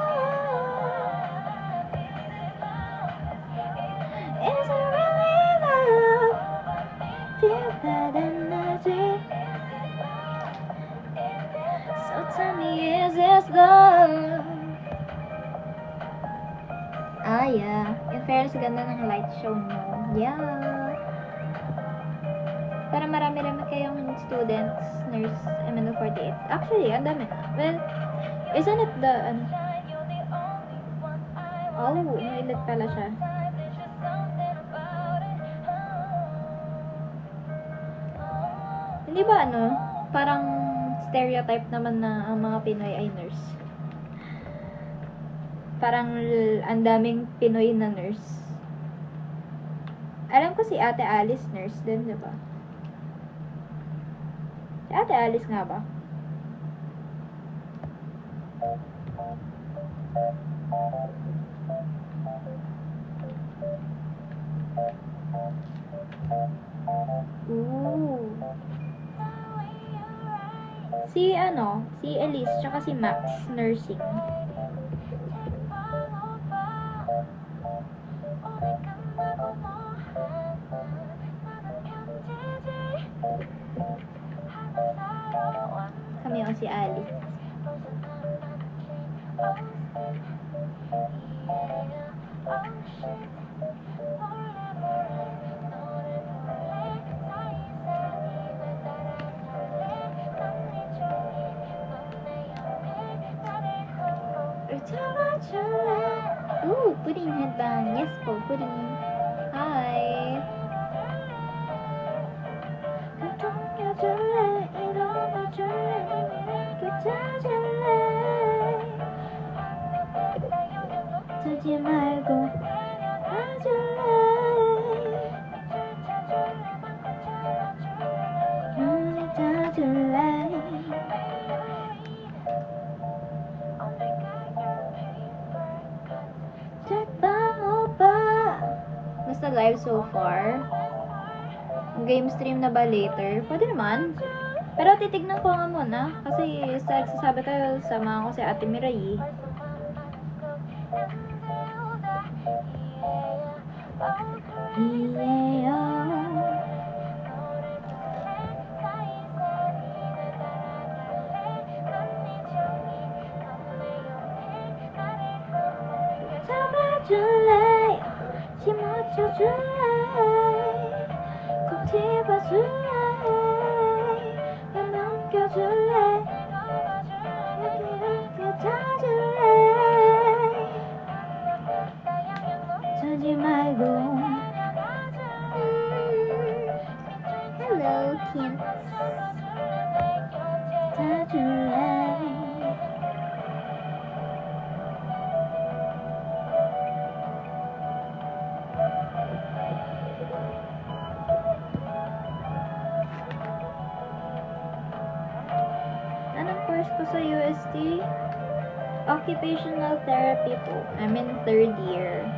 Speaker 2: Is it really love? Feel that energy. So tell me, is this love? Ah, yeah. In fairness, ganda ng light show nyo. Yeah. Para marami-rami kayong students, nurse, MNO48. Actually, ang dami na. Well, isn't it the, oh, mailit pala siya. Hindi ba parang stereotype naman na ang mga Pinoy ay nurse. Parang ang daming Pinoy na nurse. Alam ko si Ate Alice nurse din, di ba? Si Ate Alice nga ba? Ooh. Si Elise, tsaka si Max, nursing. Kami o si Alice. Ooh, pudding headband. Yes po, pudding. Hi. 두지 말고 가줄래. 눈을 떠줄래. Basta live so far. Game stream na ba later? Pwede naman. Pero titignan ko nga muna. Kasi sasabi tayo, sama ko si Ate Mirai. 이에요. 잡아줄래 심어쳐줄래 꼭 집어줄래 날 넘겨줄래 이렇게 찾을래 자지 말고 Hello Kim 찾을래 Anong course ko sa UST? Occupational therapy po. I'm in 3rd year.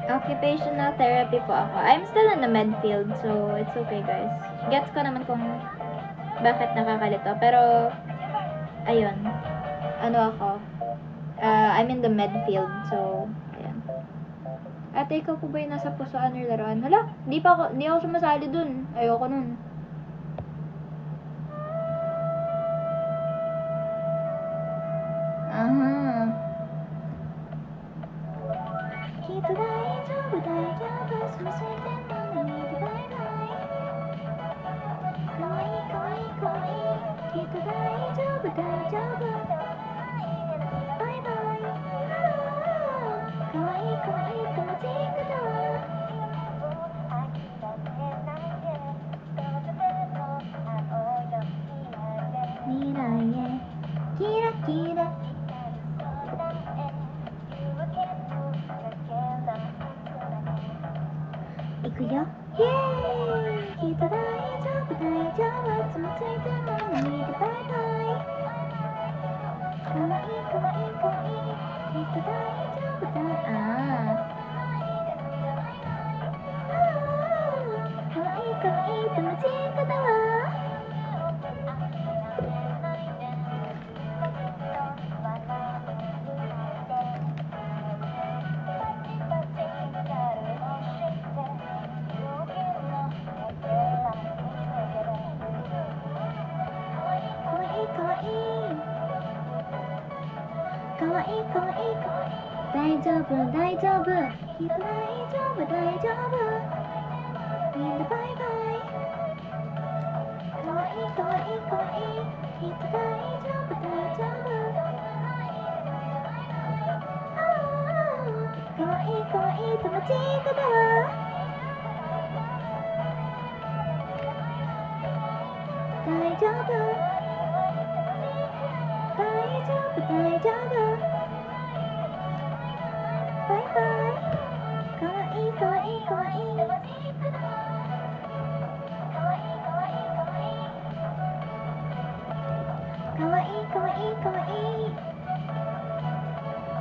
Speaker 2: Occupational therapy po ako. I'm still in the med field, so it's okay guys. Gets ko naman kung bakit nakakalito. Pero, ayun. Ano ako? I'm in the med field, so, ayan. Ate, ikaw po ba yung nasa pusoan or laruan? Hala, hindi ako sumasali dun. Ayoko nun. Aha. Kita daijoubu daijoubu sumisui den no need bye bye Kawaii kawaii kawaii Kita daijoubu daijoubu Bye bye Kawaii kawaii tomochiku da wa Mirai he kira kiraいくよイエーイきっと大丈夫大丈夫つまついてもないでバイバイかわいいかわいいかわいいきっと大丈夫だかわいいかわいい友達だわかわいいかわいいかわいい大丈夫大丈夫きっと大丈夫大丈夫みんなバイバイかわいいかわいいかわいいきっと大丈夫大丈夫かわいいかわいい友達だわ大丈夫大丈夫バイバイかわいいかわいいかわいいかわいいかわいいかわいいかわいい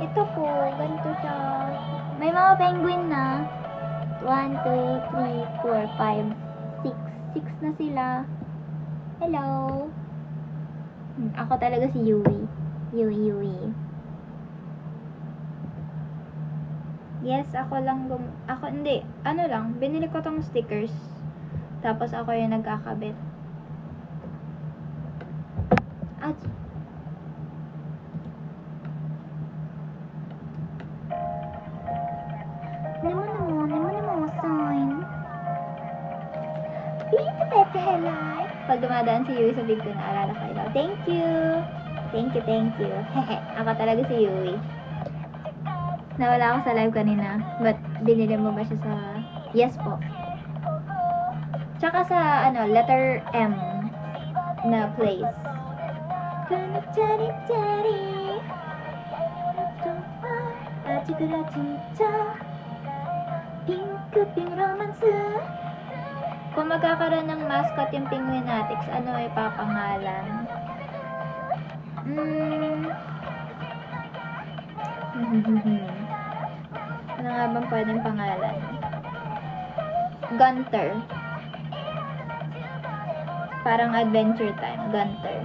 Speaker 2: ito po ganito siya may mga penguin na 1, 2, 3, 4, 5, 6 na sila hello ako talaga si Yui Yes, ako hindi, ano lang, binili ko tong stickers. Tapos ako yung nagkakabit. At naman mo, sign. Please, better hello. Pag dumadaan si Yui sa big ko, naalala ko ito. Thank you. Hehe, ako talaga si Yui. Nawala ako sa live kanina. But, binili mo ba siya sa... Yes po. Tsaka sa, letter M na place. 아직은 진짜 핑크핑 로man스 Kung magkakaroon ng mascot yung Penguinatics, ano ay papangalan? Ano nga bang pwedeng pangalan? Gunter. Parang Adventure Time. Gunter.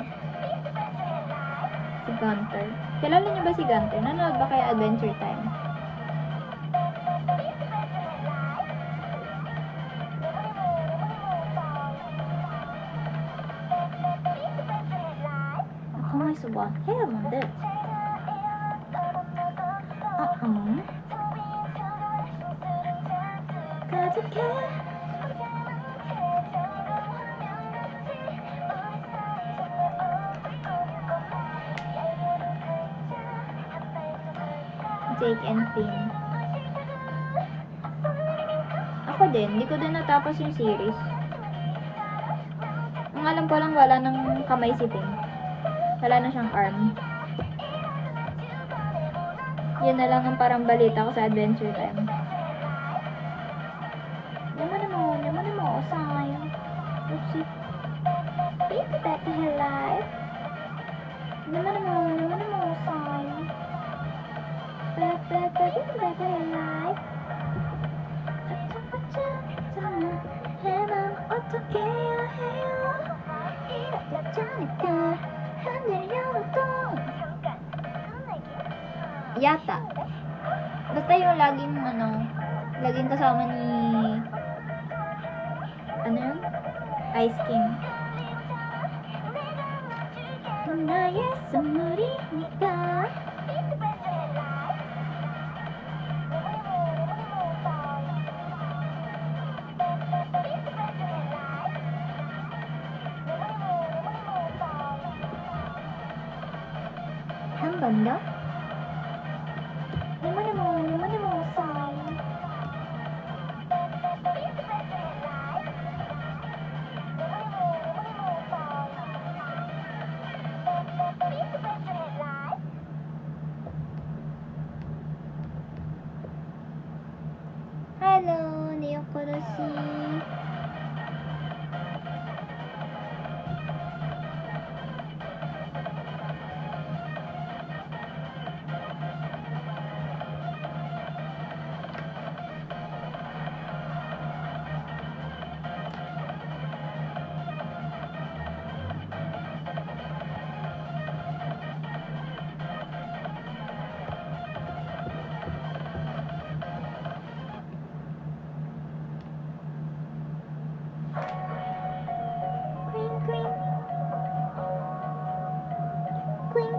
Speaker 2: Si Gunter. Kilala niyo ba si Gunter? Nanonood ba kayo Adventure Time? Ako may suba. Kaya mo din. 가득해 Jake and Finn. Ako din, hindi ko din natapos yung series. Ang alam ko lang, wala ng kamay si Finn. Wala na siyang arm. Yun na lang ang parang balita ko sa Adventure Time. Naman mo, usay. Oopsie. Baby, Betty, hello. Naman mo, usay. Baby, Betty, hello. 해만 어떻게 해요? 이렇게 하니까 흔들려도 yata. Basta yung laging kasama ni yun? Ice King. 나의 선물이니까 한 번 더? 나만의 모습 Hello, Niyokoroshi.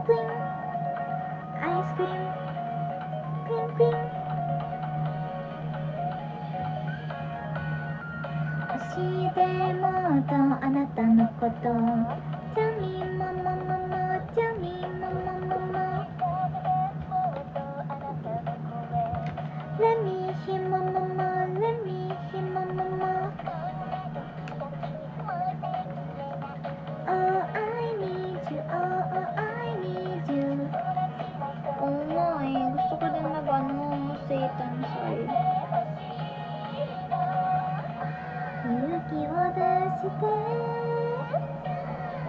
Speaker 2: Queen, ice cream, queen. 教えてもっとあなたのこと。Tell me mama, tell me mama. Let me hear mama, let me hear mama. Oh, I need you, oh, I need you. Oo nga eh, gusto ko din Satan side. 勇気を出して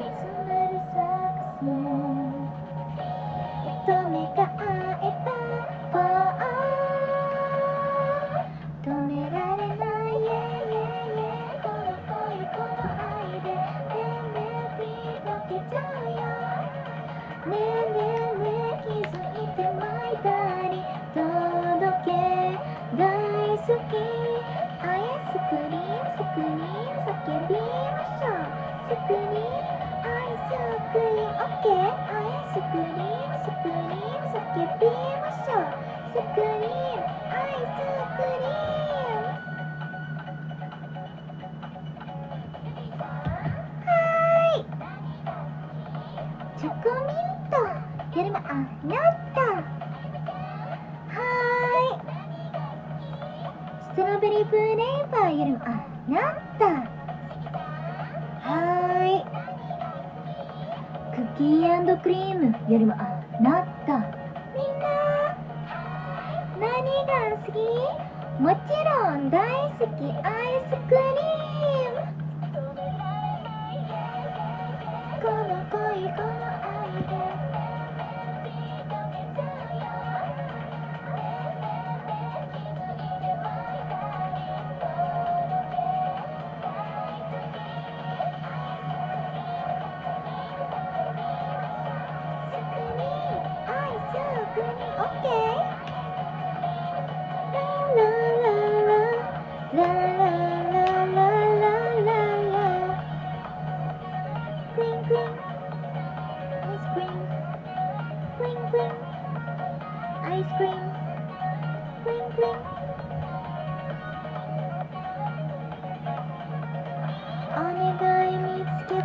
Speaker 2: 集まるサックスと目が合えば止められない、この恋この愛でメロディー溶けちゃうよ。ねえねえねえ気づいてmy body届け大好きアイスクリーム叫びましょう。スクリームアイスクリーム OK アイスクリーム叫びましょう。スクリームアイスクリームはーいチョコミントよりもあなたはーいストロベリーフレーバーよりもあなたはーいクッキー&クリームよりもあなたみんな何が好き？もちろん大好きアイスクリームこの恋この愛で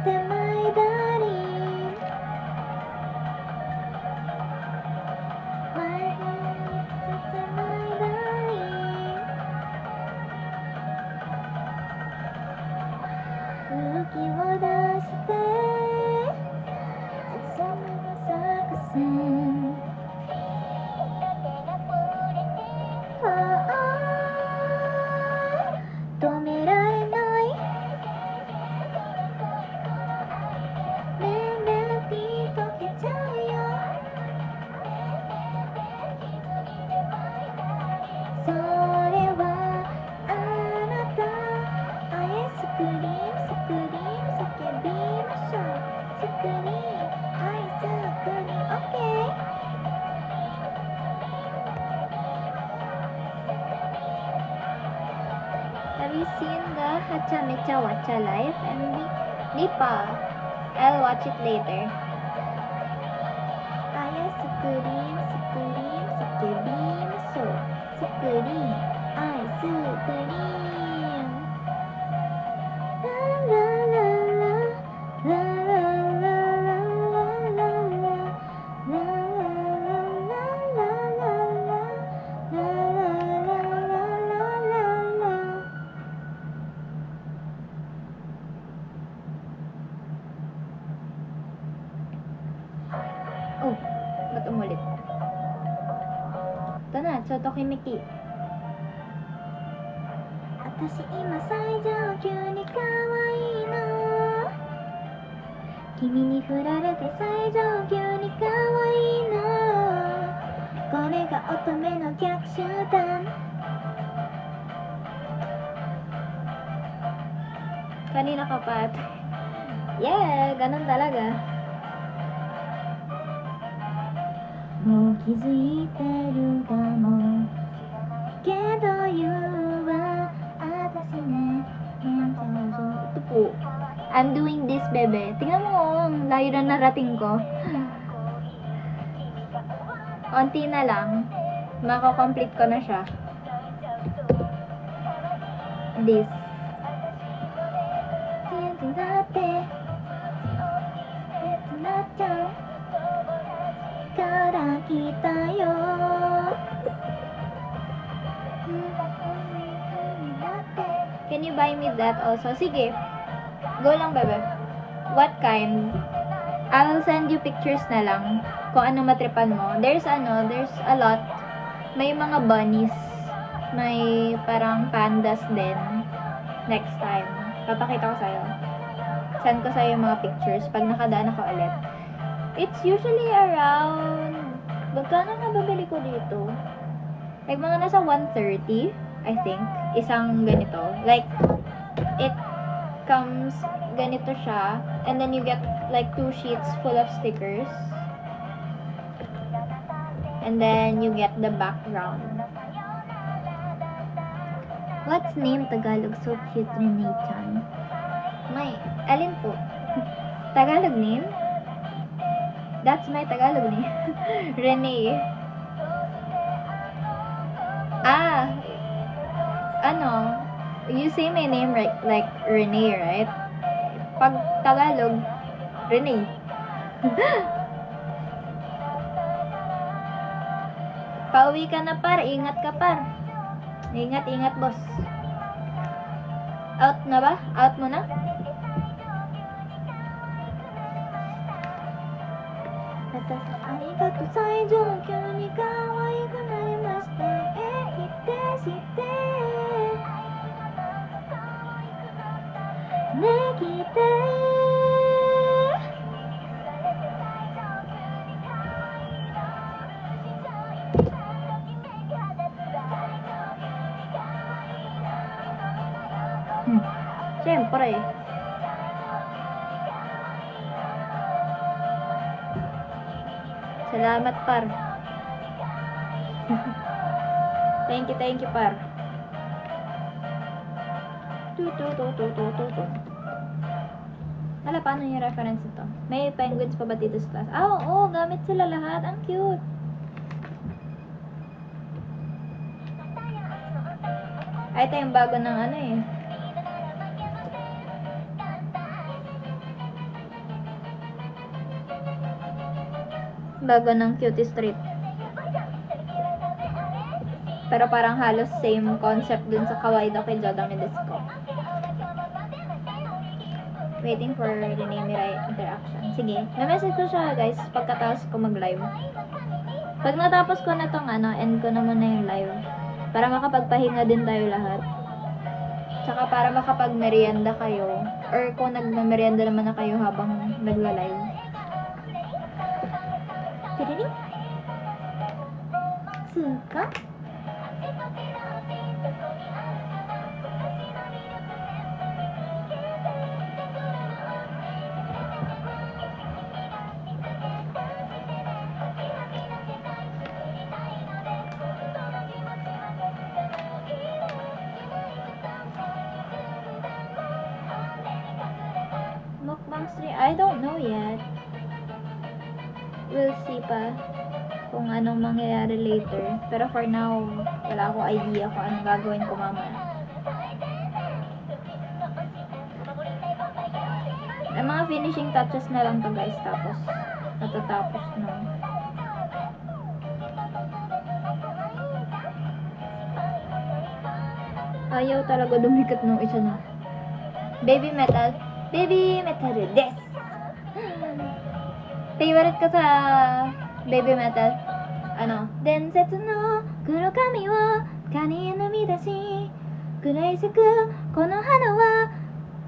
Speaker 2: て my darling My heart is my darling 勇気を出してその作戦止められないメロディー溶けちゃうよそれはあなたアイスクリームスクリーム叫びましょうスクリームアイスクリーム OK Have you seen the Hacha Mecha Wacha live? Nipa. I'll watch it later. Ice cream, sukebi maso. Sukerim, ice cream. La la la la, la la la la la la la, la la la la la la, la la la la la. Oh, ba't umulit? Ito na, Chotokimiki. 私今最上級に可愛いの君に振られて最上級に可愛いのこれが乙女の逆集団 Kanina ka pa Yeah, ganun talaga もう気づいてるかもけど言うわ私ねito po I'm doing this bebe tingnan mo ang layo na narating ko konti na lang mako-complete ko na siya thisから来たよ Can you buy me that also? Sige. Go lang, bebe. What kind? I'll send you pictures na lang kung ano matripan mo. There's a lot. May mga bunnies. May parang pandas din. Next time. Papakita ko sa'yo. Send ko sa'yo yung mga pictures pag nakadaan ako ulit. It's usually around... Magkano na babili ko dito? Like, mga nasa 130, I think. Isang ganito. Like, it comes ganito siya. And then you get like 2 sheets full of stickers. And then you get the background. What's name Tagalog? So cute, Renee-chan. May, alin po? Tagalog name? That's my Tagalog name. Renee. Ah, ano, you say my name right, like Renee, right? Pag Tagalog, Renee. Pauwi ka na par, ingat ka par. Ingat, ingat boss. Out na ba? Out mo na? Arigato sai jokyou ni kawaiku narimashite. Hite shite. Ne kite. Siyempre. Salamat, par. Thank you, par. Hala, paano yung reference ito? May penguins pa ba dito sa class? Ah, oo, gamit sila lahat. Ang cute. Ay, ito yung bago ng ano eh. bago ng Cutie Street. Pero parang halos same concept dun sa Kawaii Doki Jodame Disco. Waiting for Renee Mirai interaction. Sige, na-message ko siya guys pagkatapos ko mag-live. Pag natapos ko na tong end ko na muna yung live. Para makapagpahinga din tayo lahat. Tsaka para makapag-merienda kayo. Or kung nagmamerienda naman na kayo habang nagla-live. Tiriring? Suka? Mukbang stream? I don't know yet. We'll see pa kung anong mangyayari later. Pero for now, wala akong idea kung anong gagawin ko mamaya. Ay, mga finishing touches na lang to guys. Tapos, natatapos na. Ayaw talaga dumikat nung isa na. Baby metal. Baby metal des. Favorite ko sa Baby Metal. Densetsu no kurokami wo kani namidashi kurai saku kono hana wa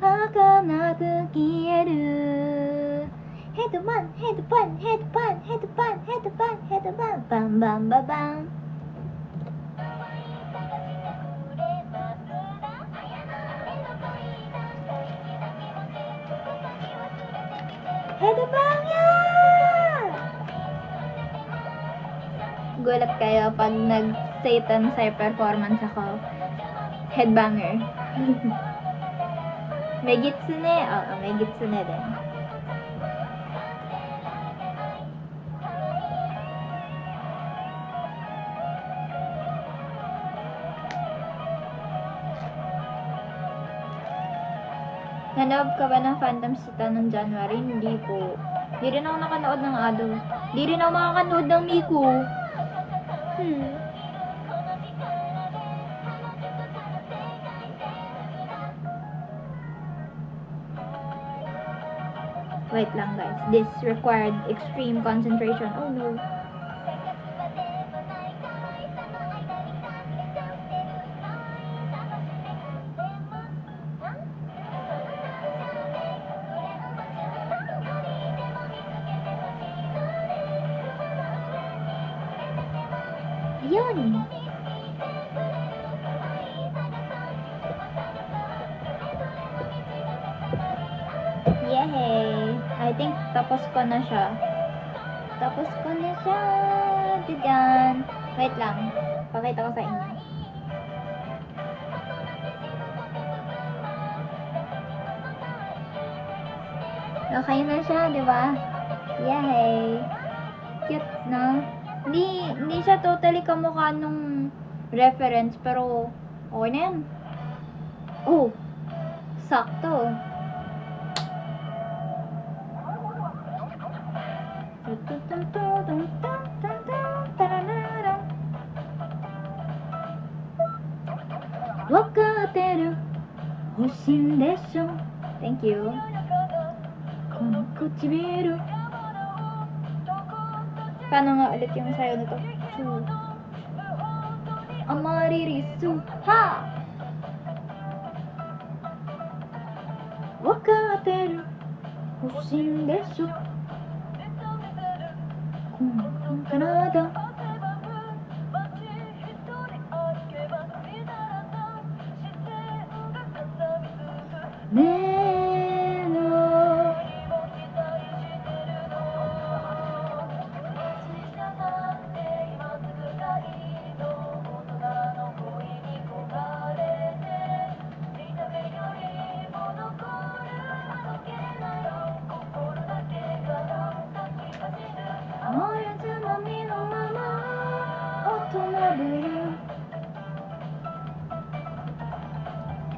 Speaker 2: hakanaku kieru. Headband, headband, headband, headband, headband, headband, bam bam bam bam. Headbang yan! Gulat kayo pag nag-Satan sa performance ako. Headbanger. May gitsune? Oo, may gitsune din. Nanood ka ba ng Phantom Sita ng January? Hindi po. Di rin ako nakanood ng Ado. Di rin ako makakanood ng Miku. Wait lang guys. This required extreme concentration. Oh no. Yun. Yay! I think tapos ko na siya. Tapos ko na siya. Diyan. Wait lang. Pakita ko sa inyo. Okay na siya, di ba? Yay! Cute, no? Hindi siya totally kamukha nung reference, pero okay na yan. Oh! Sakto. Wakateru hoshin desho. Thank you. Kono kuchibiru. Paano nga ulit yung sayo nito? Su. Amaririsu. Ha! Wakateru hoshin desho. Kono kanada.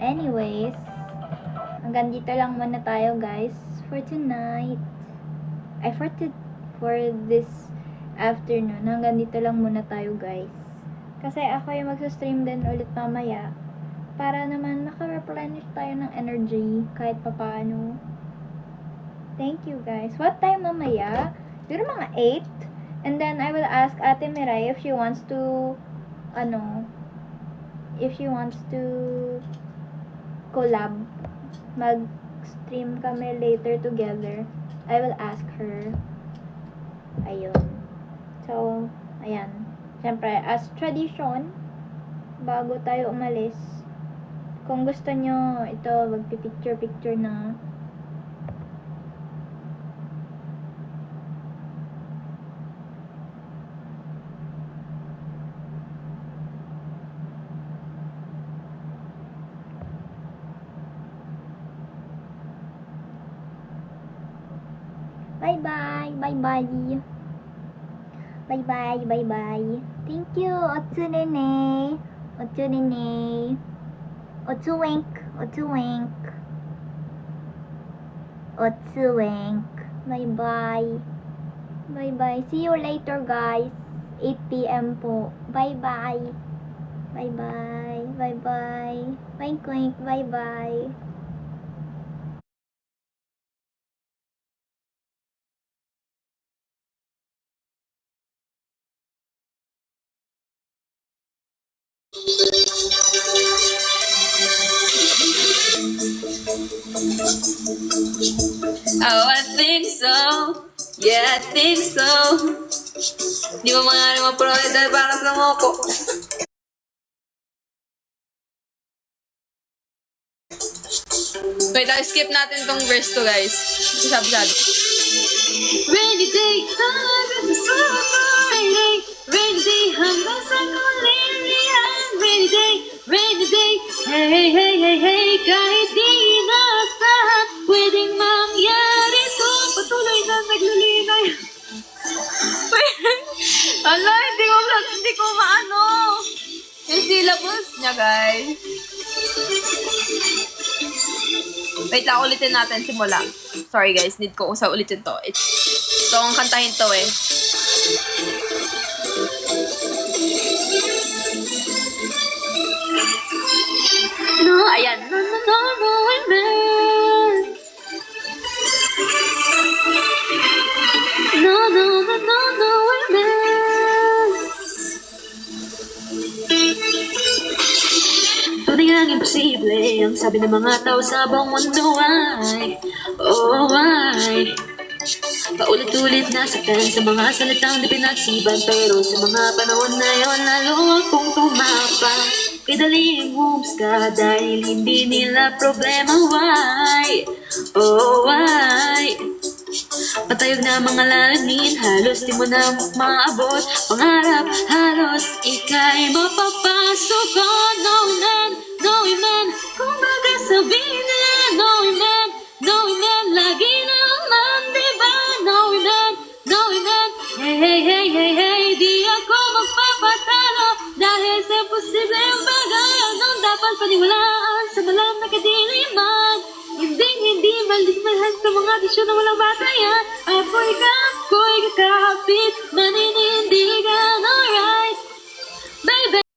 Speaker 2: Anyways, hanggang dito lang muna tayo guys for tonight. For this afternoon. Hanggang dito lang muna tayo, guys. Kasi ako yung magsa-stream din ulit mamaya. Para naman maka-replenish tayo ng energy kahit papaano. Thank you, guys. What time mamaya? Siguro mga 8. And then, I will ask Ate Mirai if she wants to, collab. Mag-stream kami later together. I will ask her. Ayun. So, ayan. Siyempre, as tradition, bago tayo umalis, kung gusto nyo, ito, magpipicture-picture na. Bye-bye! Bye-bye! Bye-bye! Bye-bye! Thank you! Otsurene! Otsurene! Otsuwenk! Otsuwenk! Otsuwenk! Bye-bye! Bye-bye! See you later, guys! 8 p.m. po. Bye-bye! Bye-bye! Bye-bye! Wink-wink! Bye-bye!
Speaker 1: Oh, I think so. Yeah, I think so. Di ba mga naman provider para sa moko? Wait, skip natin tong verse to, guys. Sabi-sabi. Rainy day, hanggang sa Friday. Rainy day, hanggang sa kulirian. Rainy day, hey, hey, hey, hey. Kahit di nasahan, pwedeng mangyari to. Patuloy na naglilinay. Ala, hindi ko maano. Yung syllabus niya, guys. Wait lang, ulitin natin simula. Sorry guys, need ko usap ulitin to. So, ang kantahin to eh. No, ayan. No, women. No, women. Tunay ang imposible, ang sabi ng mga tao sa buong mundo ay, oh ay. Paulit-ulit na saktan sa mga salitang di pinagsiban. Pero sa mga panahon na yon, lalo akong tumapang. Kidaling moves ka dahil hindi nila problema. Why? Oh why? Patayog na mga langit, halos di mo na maabot. Pangarap, halos ika'y mapapasok. Oh, no man, kung baga sabihin nila, no man, lagi naman, diba? No man, hey, di ako magpapatalo dahil sa posibleng bagay nung dapat paniwalaan sa malam na kadiliman. Hindi maligmahan sa mga desyo na walang batayan. Ako'y kakapit, maninindigan, alright. Baby,